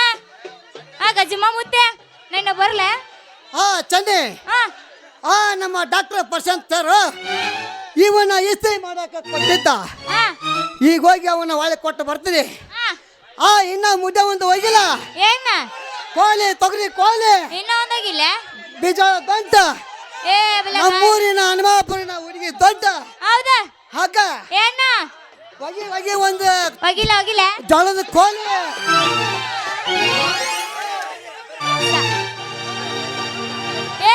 ಆ ಗಜಮ ಮುತ್ತೆ ನನ್ನ ಬರ್ಲೆ. ಹಾ ಚಂಡಿ ಹಾ ನಮ್ಮ ಡಾಕ್ಟರ್ ಪ್ರಶಾಂತ್ ಸರ್ ಇವನ ಇಸ್ತ್ರಿ ಮಾಡಕ ಕೊಟ್ಟಿದ್ದ. ಹಾ ಈಗ ಹೋಗಿ ಅವನ ಒಳಗೆ ಕೊಟ್ಟು ಬರ್ತೀನಿ. ಹಾ ಇನ್ನ ಮುದ್ದೆ ಒಂದು ಹೋಗಿಲ್ಲ. ಏನ ಕೋಲಿ ತೊಗರಿ ಕೋಲಿ ಇನ್ನೂ ಒಂದಾಗಿಲ್ಲ. ಬೀಜ ದೊಡ್ಡ ಏ ಬಲ ನಮ್ಮೂರಿನ ಹನುಮಾಪುರಿನ ಹುಡುಗಿ ದೊಡ್ಡ ಹೌದಾ ಹಗ್ಗ ಏನ ಹೋಗಿ ಹೋಗಿ ಒಂದು ಹೋಗಿಲ್ಲ ಹೋಗಿಲ್ಲ. ಜೋಳದ ಕೋಲಿ ಏ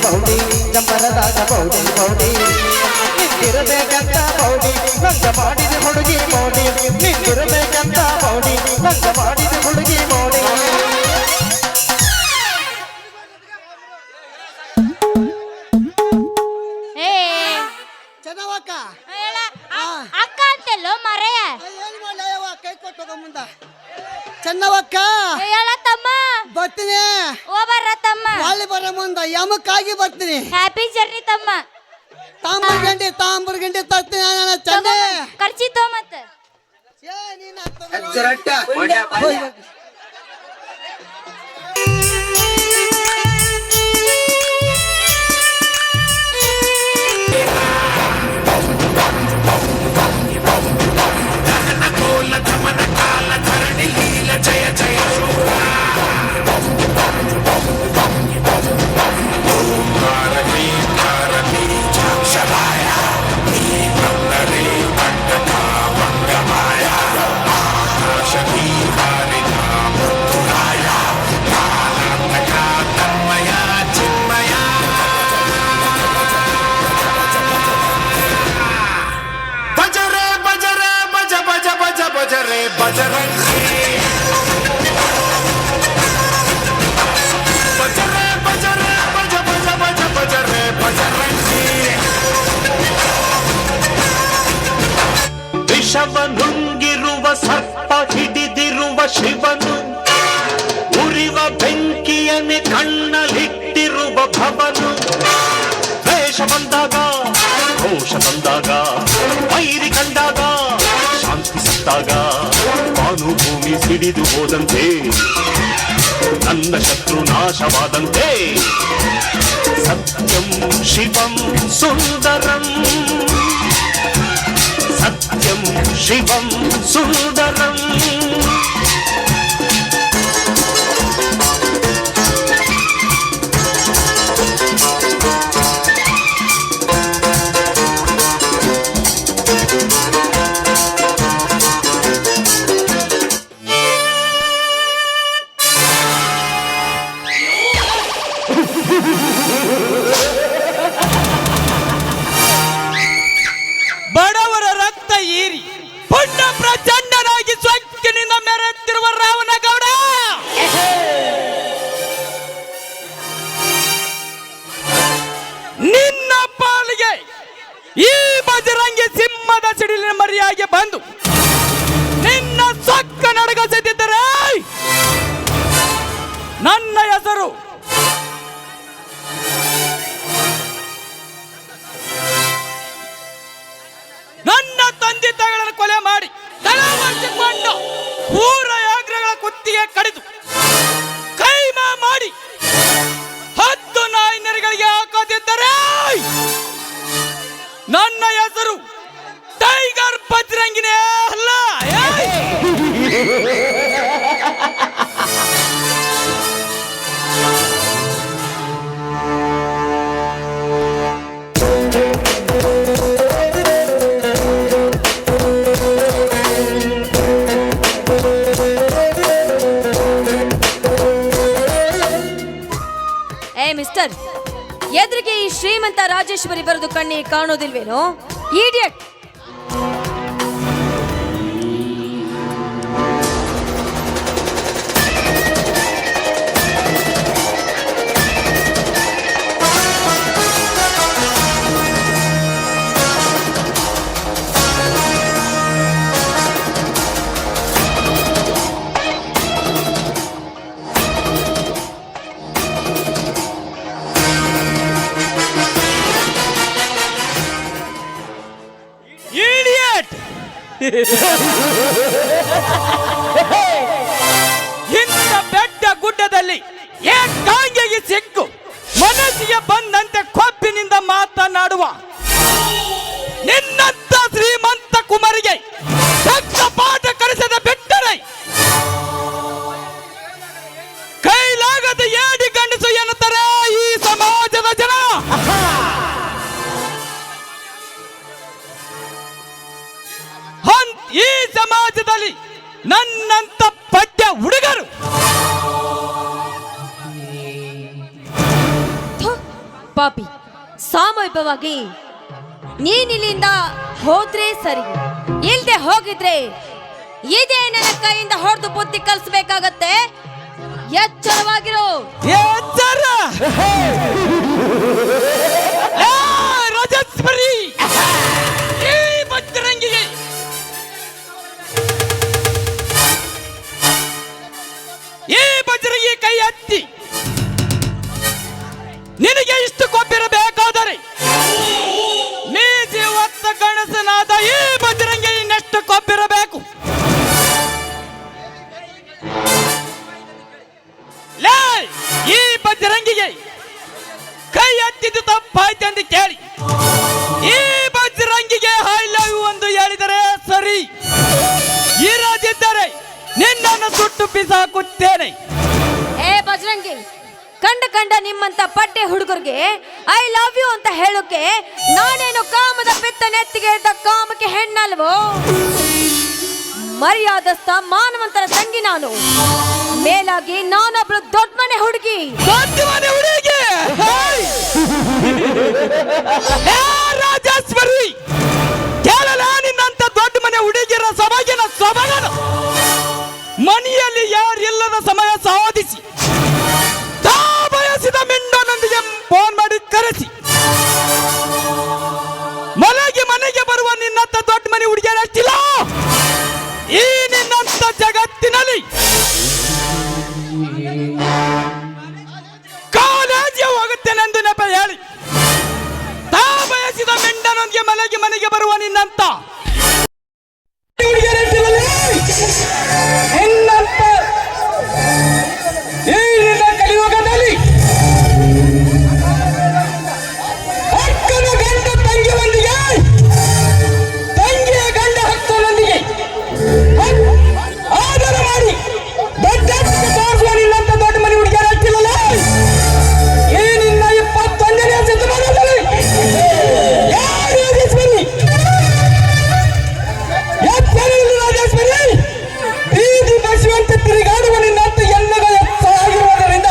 ಯಾವ್ದು? ಜಂಪರದಾಗ ಬೌಡಿ ಬೌಡಿ ನಿಂತಿರಬೇಕಂತ ಬೌಡಿ ರಂಗ ಮಾಡಿದ ಹುಡುಗಿ ಮೌಡಿ ನಿಂತಿರಬೇಕಂತ ಬೌಡಿ ರಂಗ ಮಾಡಿದ ಹುಡುಗಿ ಮೌಡಿ. ಏ ಚೆನ್ನವಕ್ಕ ಹೇಳ ಅಕ್ಕ ಅಂತೆಲ್ಲೋ ಮರೆಯ. ಏನು ಮಾಡಲವ ಕೈ ಕೊಟ್ಟು ಹೋಗೋ ಮುಂದ. ಚೆನ್ನವಕ್ಕ ಹೇಳ ತಮ್ಮ ಬರ್ತೀನಿ. ಓಬರ್ರ ತಮ್ಮ. ಅಲ್ಲಿ ಬರೋ ಮುಂದ ಯಮಕ್ಕಾಗಿ ಬರ್ತೀನಿ. ಹ್ಯಾಪಿ ಜರ್ನಿ ತಮ್ಮ. ತಾಂಬರ್ ಗಂಟೆ ತರ್ತೀನಿ ನಾನು ಚಂದೆ. ಖರ್ಚಿ ತೋ ಮತ್ತ. ಶಕ್ತಿ ಹಾರಿದ ಮೆರೆಯುತ್ತಿರುವ ಶಿವನು, ಉರಿವ ಬೆಂಕಿಯನ್ನೇ ಕಣ್ಣಲಿಟ್ಟಿರುವ ಭವನು. ದ್ವೇಷ ಬಂದಾಗ, ಘೋಷ ಬಂದಾಗ, ವೈರಿ ಕಂಡಾಗ, ಶಾಂತಿ ಸತ್ತಾಗ, ಭಾನುಭೂಮಿ ಸಿಡಿದು ಹೋದಂತೆ, ನನ್ನ ಶತ್ರು ನಾಶವಾದಂತೆ. ಸತ್ಯಂ ಶಿವಂ ಸುಂದರಂ, ಸತ್ಯಂ ಶಿವಂ ಸುಂದರಂ. ಬಡವರ ರಕ್ತ ಹೀರಿ ಪುಣ್ಯ ಪ್ರಚಂಡನಾಗಿ ಸೊಕ್ಕಿನಿಂದ ಮೆರೆಯುತ್ತಿರುವ ರಾವಣಗೌಡ, ನಿನ್ನ ಪಾಲಿಗೆ ಈ ಬಜರಂಗಿ ಸಿಂಹದ ಸಿಡಿಲಿನ ಮರಿಯಾಗಿ ಬಂದು ನಿನ್ನ ಸೊಕ್ಕ ನಡಗಸಿದ್ದರೆ ನನ್ನ ಹೆಸರು ನನ್ನ ತಂದೆ ತಾಯಿಗಳನ್ನು ಕೊಲೆ ಮಾಡಿ ತಲೆಮರೆಸಿಕೊಂಡು ಊರ ಯಾಗ್ರಗಳ ಕುತ್ತಿಗೆ ಕಡಿದು ಕೈಮಾ ಮಾಡಿ 10 ನಾಯಿ ನರಿಗಳಿಗೆ ಹಾಕೋದಿದ್ದರೆ ನನ್ನ ಹೆಸರು ಟೈಗರ್ ಬಜರಂಗಿನೇ ಅಲ್ಲ. ಮಿಸ್ಟರ್, ಎದುರಿಗೆ ಈ ಶ್ರೀಮಂತ ರಾಜೇಶ್ವರಿ ಬರೆದು ಕಣ್ಣಿಗೆ ಕಾಣೋದಿಲ್ವೇನೋ? ಈಡಿಯಟ್! ಇಂಥ ಬೆಟ್ಟ ಗುಡ್ಡದಲ್ಲಿ ಏಕಾಂಗಿಗೆ ಸಿಕ್ಕು ಮನಸ್ಸಿಗೆ ಬಂದಂತೆ ಕೊಬ್ಬಿನಿಂದ ಮಾತನಾಡುವ ನಿನ್ನಂತ ಶ್ರೀಮಂತ ಕುಮಾರಿಗೆ ತಕ್ಕ ಪಾಠ ಕಲಿಸದ ಬಿಟ್ಟರೆ ಕೈಲಾಗದ ಏಡಿ ಗಂಡಸು ಎನ್ನುತ್ತಾರೆ ಈ ಸಮಾಜದ ಜನ. ಈ ಸಮಾಜದಲ್ಲಿ ನನ್ನಂತ ಪಡ್ಡ ಹುಡುಗರು ಪಾಪಿ, ಸಾಮೂಹಿಕವಾಗಿ ನೀನಿಲ್ಲಿಂದ ಹೋದ್ರೆ ಸರಿ, ಇಲ್ದೆ ಹೋಗಿದ್ರೆ ಇದೇ ನನ್ನ ಕೈಯಿಂದ ಹೊಡೆದು ಬುದ್ಧಿ ಕಲಿಸ್ಬೇಕಾಗತ್ತೆ. ಎಚ್ಚರವಾಗಿರೋ. ಎಚ್ಚರ ರಾಜೇಶ್ವರಿ, ಈ ಬಜರಂಗಿಗೆ ಈ ಬಜರಂಗಿ ಕೈ ಎತ್ತಿ ನಿನಗೆ ಇಷ್ಟು ಕೊಬ್ಬಿರಬೇಕಾದರೆ ಮೀಸಿ ಹೊತ್ತ ಗಣಸನಾದ ಈ ಬಜರಂಗಿ ಇನ್ನೆಷ್ಟು ಕೊಬ್ಬಿರಬೇಕು? ಈ ಬಜರಂಗಿಗೆ ಕೈ ಎತ್ತಿದ್ದು ತಪ್ಪಾಯ್ತು ಎಂದು ಕೇಳಿ ಈ ಬಜರಂಗಿಗೆ ಐ ಲವ್ ಯು ಎಂದು ಹೇಳಿದರೆ ಸರಿ, ಇರದಿದ್ದರೆ ನಿನ್ನನ್ನು ಸುಟ್ಟು ಬಿಸಾಕುತ್ತೇನೆ. ಏ ಬಜರಂಗಿ, ಕಂಡ ನಿಮ್ಮಂತ ಪಡ್ಡೆ ಹುಡುಗರಿಗೆ ಐ ಲವ್ ಯು ಅಂತ ಹೇಳೋಕೆ ನಾನೇನು ಕಾಮದ ಪಿತ್ತ ನೆತ್ತಿಗೆ ಇದ್ದ ಕಾಮಕ್ಕೆ ಹೆಣ್ಣಲ್ವೋ? ಮರ್ಯಾದಸ್ಥ ಮಾನವಂತರ ತಂಗಿ ನಾನು. ಮೇಲಾಗಿ ನಾನೊಬ್ಳು ದೊಡ್ಡ ಮನೆ ಹುಡುಗಿ. ರಾಜೇಶ್ವರಿ, ಕೇಳಲ ನಿನ್ನಂತ ದೊಡ್ಡ ಮನೆ ಹುಡುಗಿರ ಸಭೆಗಿನ ಸಭೆಗನ ಮನೆಯಲ್ಲಿ ಯಾರಿಲ್ಲದ ಸಮಯ ಸಾಧಿಸಿ ತಾ ಬಯಸಿದ ಮಿಂಡನೊಂದಿಗೆ ಫೋನ್ ಮಾಡಿ ಕರೆಸಿ ಮನೆಗೆ ಬರುವ ನಿನ್ನಂತ ದೊಡ್ಡ ಮನೆ ಹುಡುಗಿಯರಷ್ಟಿಲ್ಲ ಈ ನಿನ್ನಂತ ಜಗತ್ತಿನಲ್ಲಿ. ಬರುವ ನಿನ್ನಂತ ನಿನ್ನಂತ ಈ ನಿನ್ನ ಕಲಿಯುಗದಲ್ಲಿ ಅಕ್ಕನ ಗಂಡ ತಂಗಿಯೊಂದಿಗೆ ತಂಗಿಯ ಗಂಡ ಹಕ್ಕನೊಂದಿಗೆ ಆಧಾರ ಮಾಡಿ ದೊಡ್ಡ ತೋರಿಸುವ ನಿನ್ನಂತ ದೊಡ್ಡ ಮನೆ ಹುಡುಗಿಯರ ಹಚ್ಚಿಲ್ಲಲ್ಲ ಈ ನಿನ್ನ 21ನೇ ಶತಮಾನದಲ್ಲಿ ಯಾರು ರಾಜೇಶ್ವರಿ ರಾಜೇಶ್ವರಿ ಬೀದಿ ಬಸುವಂತೆ ತಿರುಗಾಡುವ ನಿನ್ನಂತ ಎನ್ನಗ ಎತ್ತಾಗಿರುವುದರಿಂದ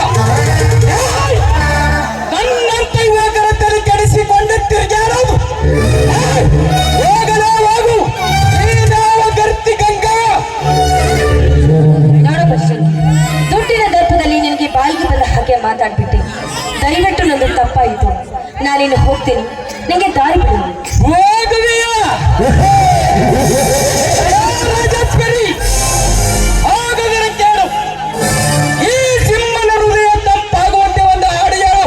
ನನ್ನಂತ ಯುವಕರ ತಲೆ ಕೆಡಿಸಿಕೊಂಡು ತಿರುಗಾಡೋದು ಹೋಗಲೇ ಹೋಗು ನೀನಾವ ಗರ್ತಿ ಗಂಗಾ ನೋಡು ಬಚ್ಚನ್, ದುಡ್ಡಿನ ದರ್ಪದಲ್ಲಿ ನಿನಗೆ ಬಾಯಿಗೆ ಬಂದ ಹಾಗೆ ಮಾತಾಡ್ಬಿಟ್ಟೆ. ದಯವಿಟ್ಟು ನಂದು ತಪ್ಪಾಯಿತು. ನಾನಿನ್ನು ಹೋಗ್ತೀನಿ, ನನಗೆ ದಾರಿ ಬಿಡು. ಹೋಗುವೆಯಾ ರಾಜೇಶ್ವರಿ? ಹೋಗದಿರ ಕೇಳು. ಈ ಸಿಂಹನ ಹೃದಯ ತಪ್ಪಾಗುವಂತೆ ಒಂದು ಹಾಡು ಹೇಳು.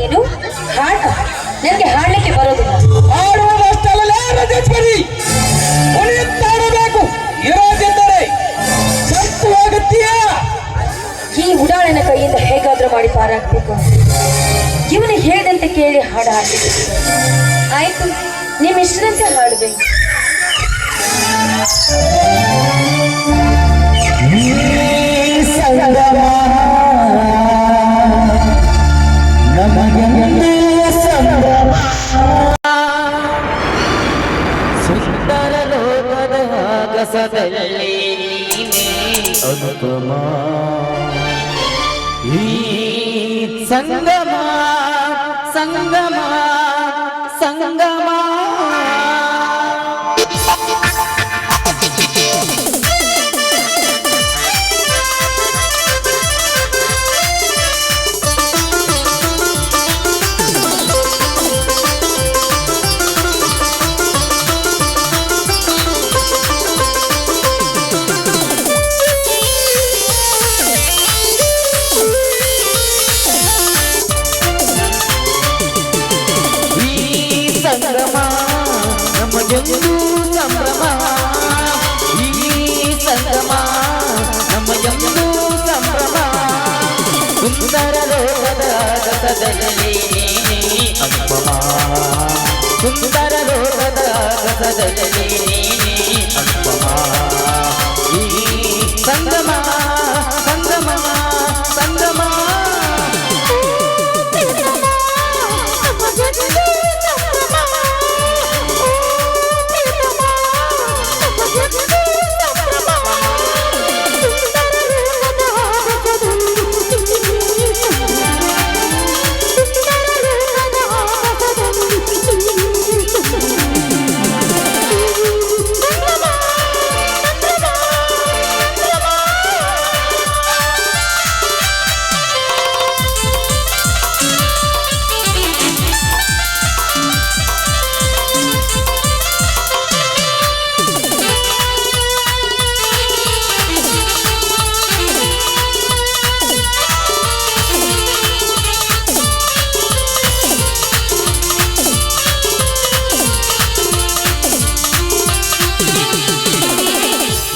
ಏನು ಹಾಡ? ನನಗೆ ಹಾಡಲಿಕ್ಕೆ ಬರೋದಿಲ್ಲ. ಹಾಡುವುದಷ್ಟಲ್ಲ ರಾಜೇಶ್ವರಿ, ಕುಣಿಯುತ್ತಾಡಬೇಕು. ಇರೋದಿದ್ದರೆ ಸತ್ತುವಾಗುತ್ತೀಯಾ? ಈ ಉಡಾಳನ ಕೈಯಿಂದ ಹೇಗಾದ್ರೂ ಮಾಡಿ ಪಾರಾಗಬೇಕು. ಇವನು ಹೇಳಿದಂತೆ ಕೇಳಿ ಹಾಡು ಹಾಡಬೇಕು. ಆಯ್ತು, ನಿಮ್ಮ ಇಷ್ಟದಂತೆ ಹಾಡಬೇಕು. ಸುಂದರ ಲೋಕದ ಆಗಸದಲ್ಲಿ ಅನುಪಮ ಈ ಸಂಗಮ ಸಂಗಮ ಸಂಗಮ ಸಂಗಮ ನಮಗೆಂದು ಸಂಭ್ರಮ ಈ ಸಂಗಮ ನಮಗೆಂದು ಸಂಭ್ರಮ ಸುಂದರ ಲೋಕದ ಆಗಸದಲ್ಲಿ ಅನುಪಮ ಸುಂದರ ಲೋಕದ ಆಗಸದಲ್ಲಿ ಅನುಪಮ ಈ ಸಂಗಮ ಸಂಗಮ ಸಂಗಮ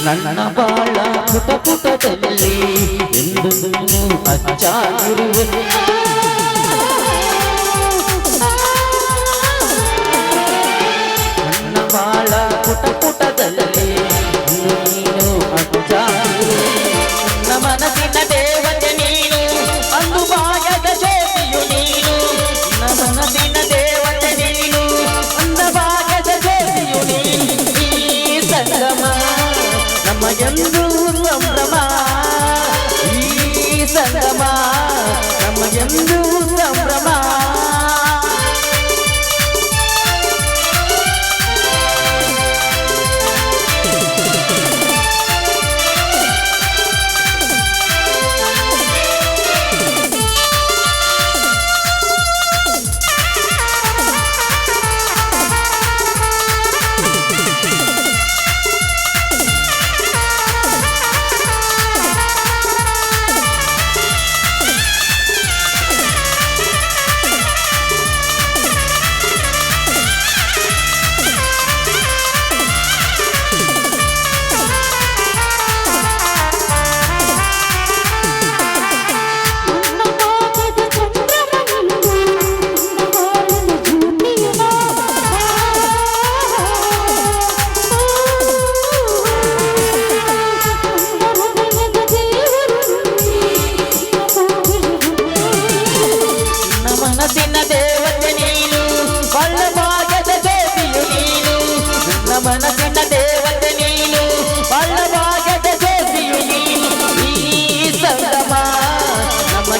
ನನ್ನ ಬಾಳ ಪುಟ ಪುಟದಲ್ಲಿ ಎಂದು ನೀನು ಅಚ್ಚಾಗಿರುವೆ ನನ್ನ ಬಾಳ ಪುಟ ಪುಟದಲ್ಲಿ ಎಂದು ನೀನು ಅಚ್ಚಾಗಿರುವೆ ನನ್ನ ಮನಸ್ಸಿನ ದೇವತೆ ನೀನು ಅಂದು ಬಾಯದ ಜ್ಯೋತಿಯು ನೀನು ನನ್ನ ಮನಸ್ಸಿನ ದೇವತೆ ನೀನು ಅಂದ ಬಾಯದ ಜ್ಯೋತಿಯು ನೀನು ಈ ಸಂಗಮ ನಮಗೆಂದು ಸಂಭ್ರಮ ಈ ಸಂಗಮ ನಮಗೆಂದು ಸಂಭ್ರಮ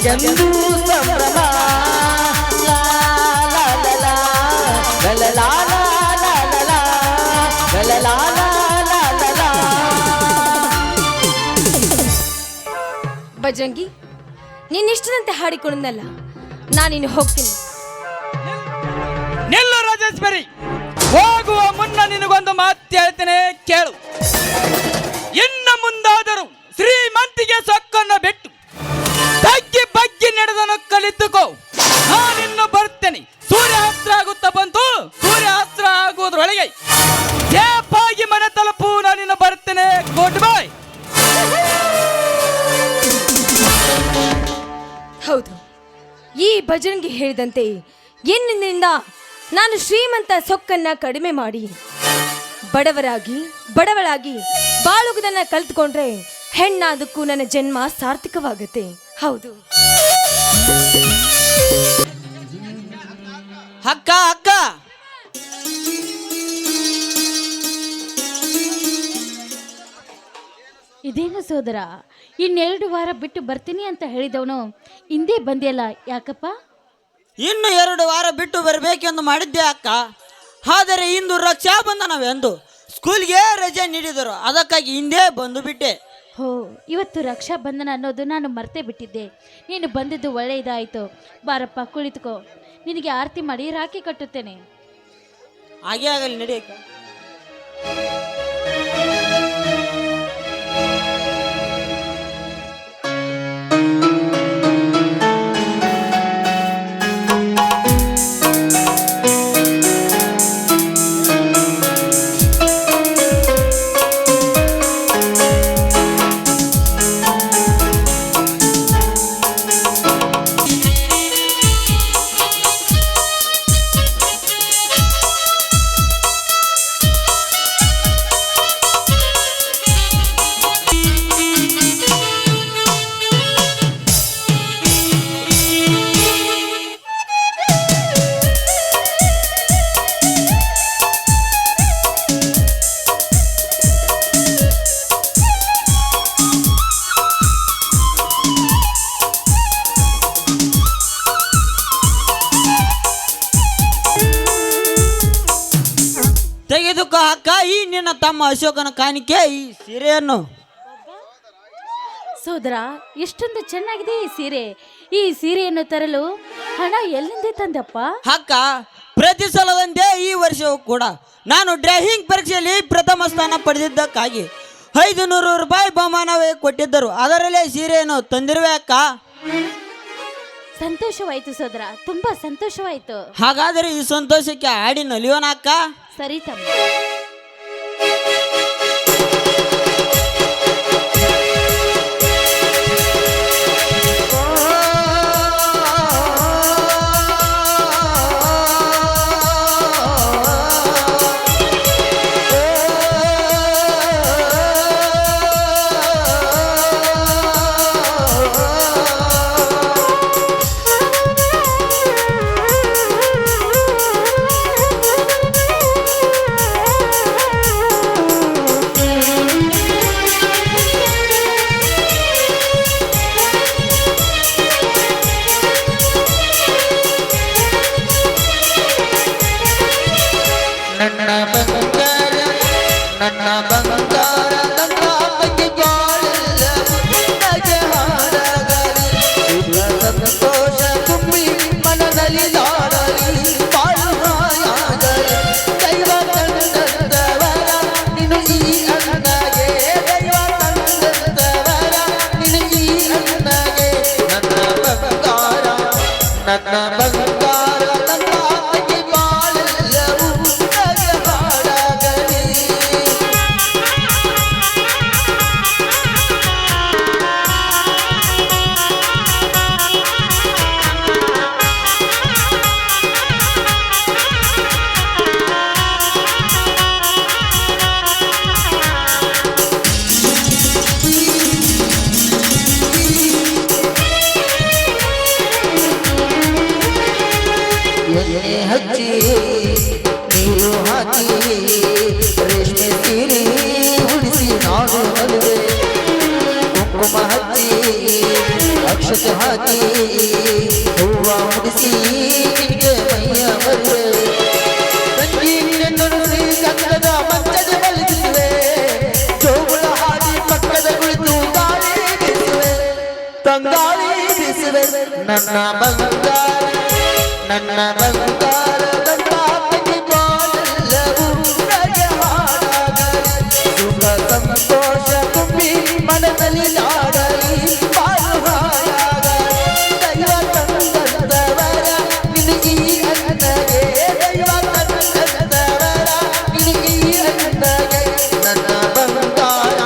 ನಮಗೆಂದು ಸಂಭ್ರಮ ಲಾ, ಲಾ, ಲಾ, ಲಾ, ಲಾ, ಲಾ, ಲಾ, ಲಾ, ಲಾ, ಲಾ, ಲಾ, ಲಾ, ಲಾ, ಲಾ, ಲಾ, ಲಾ. ಬಜರಂಗಿ, ನೀನಿಷ್ಟದಂತೆ ಹಾಡಿಕೊಂಡಲ್ಲ, ನಾನಿನ್ನು ಹೋಗ್ತೀನಿ. ನಿಲ್ಲು ರಾಜೇಶ್ವರಿ, ಹೋಗುವ ಮುನ್ನ ನಿನಗೊಂದು ಮಾತು ಹೇಳ್ತೇನೆ, ಕೇಳು. ಇನ್ನು ಮುಂದಾದರೂ ಶ್ರೀಮಂತಿಗೆ ಸೊಕ್ಕನ್ನು ಬಿಟ್ಟು ತಗ್ಗಿ ಬಗ್ಗಿ ನಡೆದನು ಕಲಿತುಕೋ. ನಾನಿನ್ನು ಬರ್ತೇನೆ. ಸೂರ್ಯಾಸ್ತ್ರ ಆಗುತ್ತಾ ಬಂತು, ಸೂರ್ಯಾಸ್ತ್ರ ಆಗುವುದರೊಳಗೆ ಸೇಫಾಗಿ ಮನೆ ತಲುಪು. ನಾನಿನ್ನು ಬರ್ತೇನೆ. Good bye. ಹೌದು, ಈ ಬಜರಂಗಿ ಹೇಳಿದಂತೆ ಎಂದಿನಿಂದ ನಾನು ಶ್ರೀಮಂತ ಸೊಕ್ಕನ್ನ ಕಡಿಮೆ ಮಾಡಿ ಬಡವಳಾಗಿ ಬಾಳುವುದನ್ನ ಕಲ್ತ್ಕೊಂಡ್ರೆ ಹೆಣ್ಣಾದಕ್ಕೂ ನನ್ನ ಜನ್ಮ ಸಾರ್ಥಕವಾಗುತ್ತೆ. ಹೌದು ಅಕ್ಕ ಅಕ್ಕ, ಇದೇನು ಸೋದರ, ಇನ್ನೆರಡು ವಾರ ಬಿಟ್ಟು ಬರ್ತೀನಿ ಅಂತ ಹೇಳಿದವನು ಹಿಂದೆ ಬಂದಿಯಲ್ಲ, ಯಾಕಪ್ಪ? ಇನ್ನು 2 ವಾರ ಬಿಟ್ಟು ಬರಬೇಕೆಂದು ಮಾಡಿದ್ದೆ ಅಕ್ಕ. ಆದರೆ ಇಂದು ರಕ್ಷಾಬಂಧನವೆಂದು ಸ್ಕೂಲ್ಗೆ ರಜೆ ನೀಡಿದರು, ಅದಕ್ಕಾಗಿ ಹಿಂದೆ ಬಂದು ಬಿಟ್ಟೆ. ಹೋ, ಇವತ್ತು ರಕ್ಷಾ ಬಂಧನ ಅನ್ನೋದು ನಾನು ಮರ್ತೇ ಬಿಟ್ಟಿದ್ದೆ. ನೀನು ಬಂದಿದ್ದು ಒಳ್ಳೆಯದಾಯಿತು. ಬಾರಪ್ಪ, ಕುಳಿತುಕೋ. ನಿನಗೆ ಆರತಿ ಮಾಡಿ ರಾಖಿ ಕಟ್ಟುತ್ತೇನೆ. ಹಾಗೆ ಆಗಲಿ, ನಡಿಯಕ್ಕ. ತೆಗೆದುಕೋ ಅಕ್ಕ, ಈ ನಿನ್ನ ತಮ್ಮ ಅಶೋಕನ ಕಾಣಿಕೆ, ಈ ಸೀರೆಯನ್ನು. ಸೋದರ, ಎಷ್ಟೊಂದು ಚೆನ್ನಾಗಿದೆ ಈ ಸೀರೆ. ಈ ಸೀರೆಯನ್ನು ತರಲು ಹಣ ಎಲ್ಲಿಂದ ತಂದಪ್ಪ? ಅಕ್ಕ, ಪ್ರತಿ ಸಲದಂತೆ ಈ ವರ್ಷವೂ ಕೂಡ ನಾನು ಡ್ರೈವಿಂಗ್ ಪರೀಕ್ಷೆಯಲ್ಲಿ ಪ್ರಥಮ ಸ್ಥಾನ ಪಡೆದಿದ್ದಕ್ಕಾಗಿ 500 ರೂಪಾಯಿ ಬಹುಮಾನವೇ ಕೊಟ್ಟಿದ್ದರು. ಅದರಲ್ಲೇ ಸೀರೆಯನ್ನು ತಂದಿರುವೆ ಅಕ್ಕ. ಸಂತೋಷವಾಯ್ತು ಸೋದರ, ತುಂಬಾ ಸಂತೋಷವಾಯ್ತು. ಹಾಗಾದರೆ ಈ ಸಂತೋಷಕ್ಕೆ ಹಾಡಿ ನಲಿಯೋಣ ಅಕ್ಕ. ಸರಿ ತಮ್ಮ. ಅಕ್ಷತೆ ಹಾಕಿ ಹೂವ ಮುಡಿಸಿ ನಿನಗೆ ಮೈಯ ಬರುವೆ ತಂಗಿ ನಿನ್ನನ್ನು ಶ್ರೀಗಂಧದ ಮಂಚದ ಬಲಿಸುವೆ ಜೋಗುಳ ಹಾದಿ ಪಕ್ಕದ ಕುಳಿತು ಗಾಳಿ ಬೀಸುವೆ ತಂಗಾಳಿ ಬೀಸುವೆ ನನ್ನ ಬಂಗಾರ ನನ್ನ ಬಂಗಾರ ನನ್ನ ತೆಗೆದುಕೊಳ್ಳೆಲ್ಲವೂ ನನಗೆ ಹಾಡಾಗಲಿ ಸುಖ ಸಂತೋಷ ತುಂಬಿ ಮನದಲ್ಲಿ ಆಡಲಿ ಬಾಳು ಹಾಯಾಗಲಿ ದೈವ ತಂದವರ ನಿನಗೆ ಅನ್ನಗೆ ದೈವ ತಂದವರ ನಿನಗೆ ಅನ್ನಗೆ ನನ್ನ ಬಂಗಾರ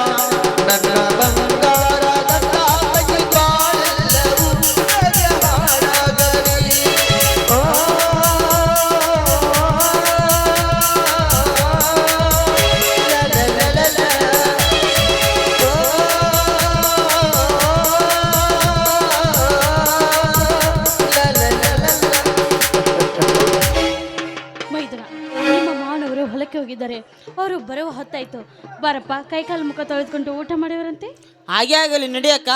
ನನ್ನ ಬಂಗಾರ ನನ್ನ ತೆಗೆದುಕೊಳ್ಳೆಲ್ಲವೂ ನನಗೆ ಹಾಡಾಗಲಿ ಓ ಮೈದುನ, ನಿಮ್ಮ ಮಾನವರು ಹೊಲಕ್ಕೆ ಹೋಗಿದ್ದಾರೆ. ಅವರು ಬರುವ ಹೊತ್ತಾಯ್ತು. ಬಾರಪ್ಪ, ಕೈಕಾಲು ಮುಖ ತೊಳೆದುಕೊಂಡು ಊಟ ಮಾಡಿವರಂತೆ. ಹಾಗೆ ಆಗಲಿ ನಡಿಯಕ್ಕ.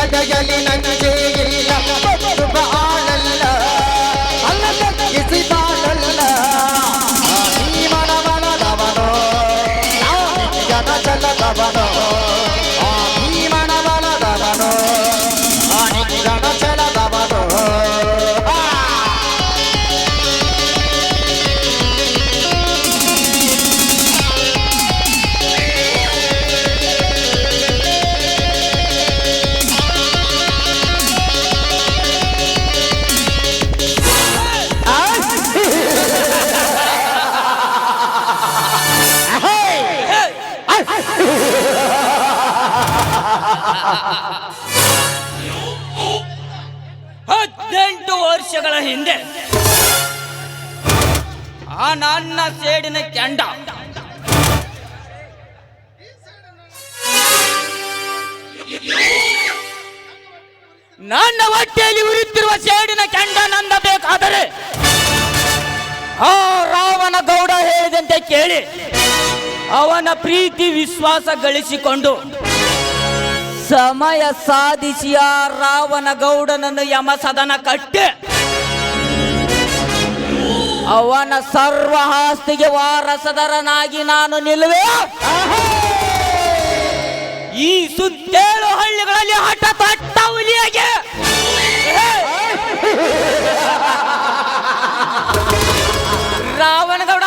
ಎದೆಯಲ್ಲಿ ನಂಗೆ ಇಲ್ಲ ಬದು ಬಾಳಲ್ಲ ಅಲ್ಲ ತಗ್ಗಿಸಿ ಬಾಳಲ್ಲ ನೀ ಮನವನದವನೋ ಜನ ಚಲದವನೋ ನೀ ಮನವನದವನೋ ಜನ ಚಲದವನೋ ಹದಿನೆಂಟು ವರ್ಷಗಳ ಹಿಂದೆ ಆ ನನ್ನ ಸೇಡಿನ ಕೆಂಡ ನನ್ನ ಹೊಟ್ಟೆಯಲ್ಲಿ ಉರಿಯುತ್ತಿರುವ ಸೇಡಿನ ಕೆಂಡ ನಂದಬೇಕಾದರೆ ಆ ರಾವಣ ಗೌಡ ಹೇಳಿದಂತೆ ಕೇಳಿ ಅವನ ಪ್ರೀತಿ ವಿಶ್ವಾಸ ಗಳಿಸಿಕೊಂಡು ಸಮಯ ಸಾಧಿಸಿ ಆ ರಾವಣ ಗೌಡನನ್ನು ಯಮಸದನ ಕಟ್ಟಿ ಅವನ ಸರ್ವ ಆಸ್ತಿಗೆ ವಾರಸದರನಾಗಿ ನಾನು ನಿಲ್ಲುವೆ. ಈ ಸುತ್ತೇಳು ಹಳ್ಳಿಗಳಲ್ಲಿ ಹಠ ತಟ್ಟ ಹುಲಿಯಾಗೆ ರಾವಣಗೌಡ,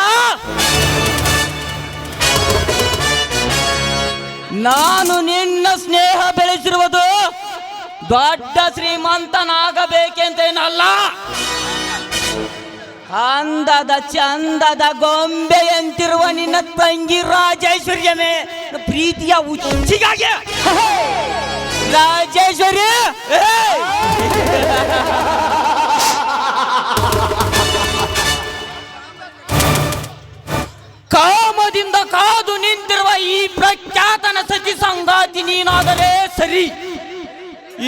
ನಾನು ನಿನ್ನ ಸ್ನೇಹ ಬೆಳೆಸಿರುವುದು ದೊಡ್ಡ ಶ್ರೀಮಂತನಾಗಬೇಕೆಂತೇನಲ್ಲ, ಅಂದದ ಚಂದದ ಗೊಂಬೆಯಂತಿರುವ ನಿನ್ನ ತಂಗಿ ರಾಜೇಶ್ವರಿಯೇ ಪ್ರೀತಿಯ ಉಚ್ಚಿಗಾಗಿ. ರಾಜೇಶ್ವರಿ, ಕಾಮದಿಂದ ಕಾದು ನಿಂತಿರುವ ಈ ಪ್ರಖ್ಯಾತನ ಸತಿ ಸಂಗಾತಿ ನೀನಾದರೆ ಸರಿ,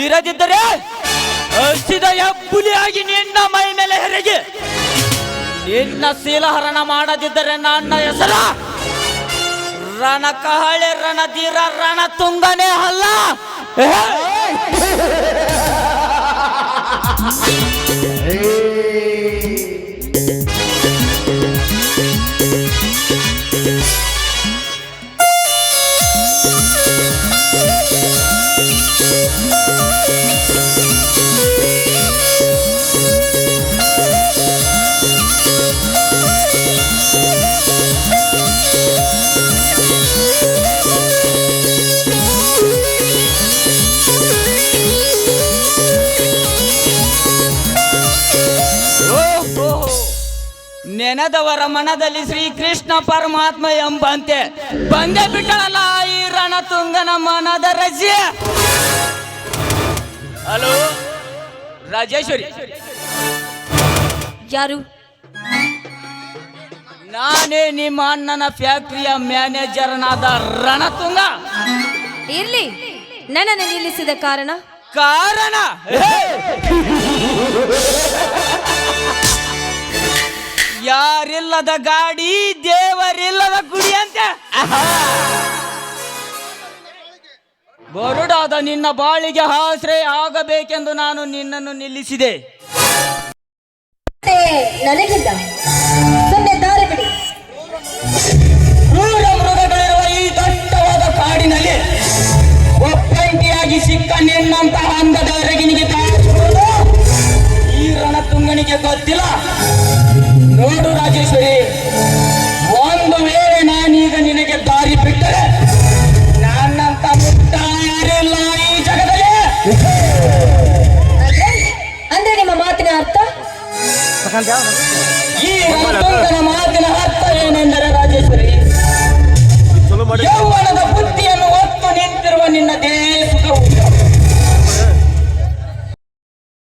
ಇರದಿದ್ದರೆ ಹಸಿದ ಹೆಬ್ಬುಲಿಯಾಗಿ ನಿನ್ನ ಮೈ ಮೇಲೆ ಹೆರಿಗೆ ನಿನ್ನ ಶೀಲಹರಣ ಮಾಡದಿದ್ದರೆ ನನ್ನ ಹೆಸರ ರಣಕಹಳೆ ರಣಧೀರ ರಣ ತುಂಗನೇ ಅಲ್ಲ. ನೆನೆದವರ ಮನದಲ್ಲಿ ಶ್ರೀಕೃಷ್ಣ ಪರಮಾತ್ಮ ಎಂಬಂತೆ ಬಂದೇ ಬಿಟ್ಟಳಲ್ಲ ಈ ರಣತುಂಗನ ಮನದ ರಜೆ. ಹಲೋ ರಾಜೇಶ್ವರಿ, ಯಾರು? ನಾನೇ ನಿಮ್ಮ ಅಣ್ಣನ ಫ್ಯಾಕ್ಟರಿಯ ಮ್ಯಾನೇಜರ್ನಾದ ರಣತುಂಗ. ಇರ್ಲಿ, ನನ್ನನ್ನು ನಿಲ್ಲಿಸಿದ ಕಾರಣ? ಕಾರಣ ಯಾರಿಲ್ಲದ ಗಾಡಿ ದೇವರಿಲ್ಲದ ಗುಡಿ ಅಂತೆ. ಬರುಡಾದ ನಿನ್ನ ಬಾಳಿಗೆ ಆಶ್ರಯ ಆಗಬೇಕೆಂದು ನಾನು ನಿನ್ನನ್ನು ನಿಲ್ಲಿಸಿದೆ. ನನಗಿಲ್ಲ, ಸುಮ್ಮನೆ ದಾರಿ ಬಿಡಿ. ಕ್ರೂರ ಮೃಗಗಳಿರುವ ಈ ದಟ್ಟವಾದ ಕಾಡಿನಲ್ಲಿ ಒಪ್ಪಂಟಿಯಾಗಿ ಸಿಕ್ಕ ನಿನ್ನಂತಹ ಅಂದದ ರಗಿನಿಗೆ ಕಾಣಿಸುವುದು ಈ ರಣತುಂಗನಿಗೆ ಗೊತ್ತಿಲ್ಲ. ನೋಡು ರಾಜೇಶ್ವರಿ, ಒಂದು ವೇಳೆ ನಾನೀಗ ನಿನಗೆ ದಾರಿ ಬಿಟ್ಟರೆ ನನ್ನಂತ ಮುಟ್ಟ ಯಾರಿಲ್ಲ ಈ ಜಗದಲ್ಲಿ. ಅಂದ್ರೆ ನಿಮ್ಮ ಮಾತಿನ ಅರ್ಥ? ಈ ರಣತುಂಗನ ಮಾತಿನ ಅರ್ಥ ಏನೆಂದರೆ ರಾಜೇಶ್ವರಿ,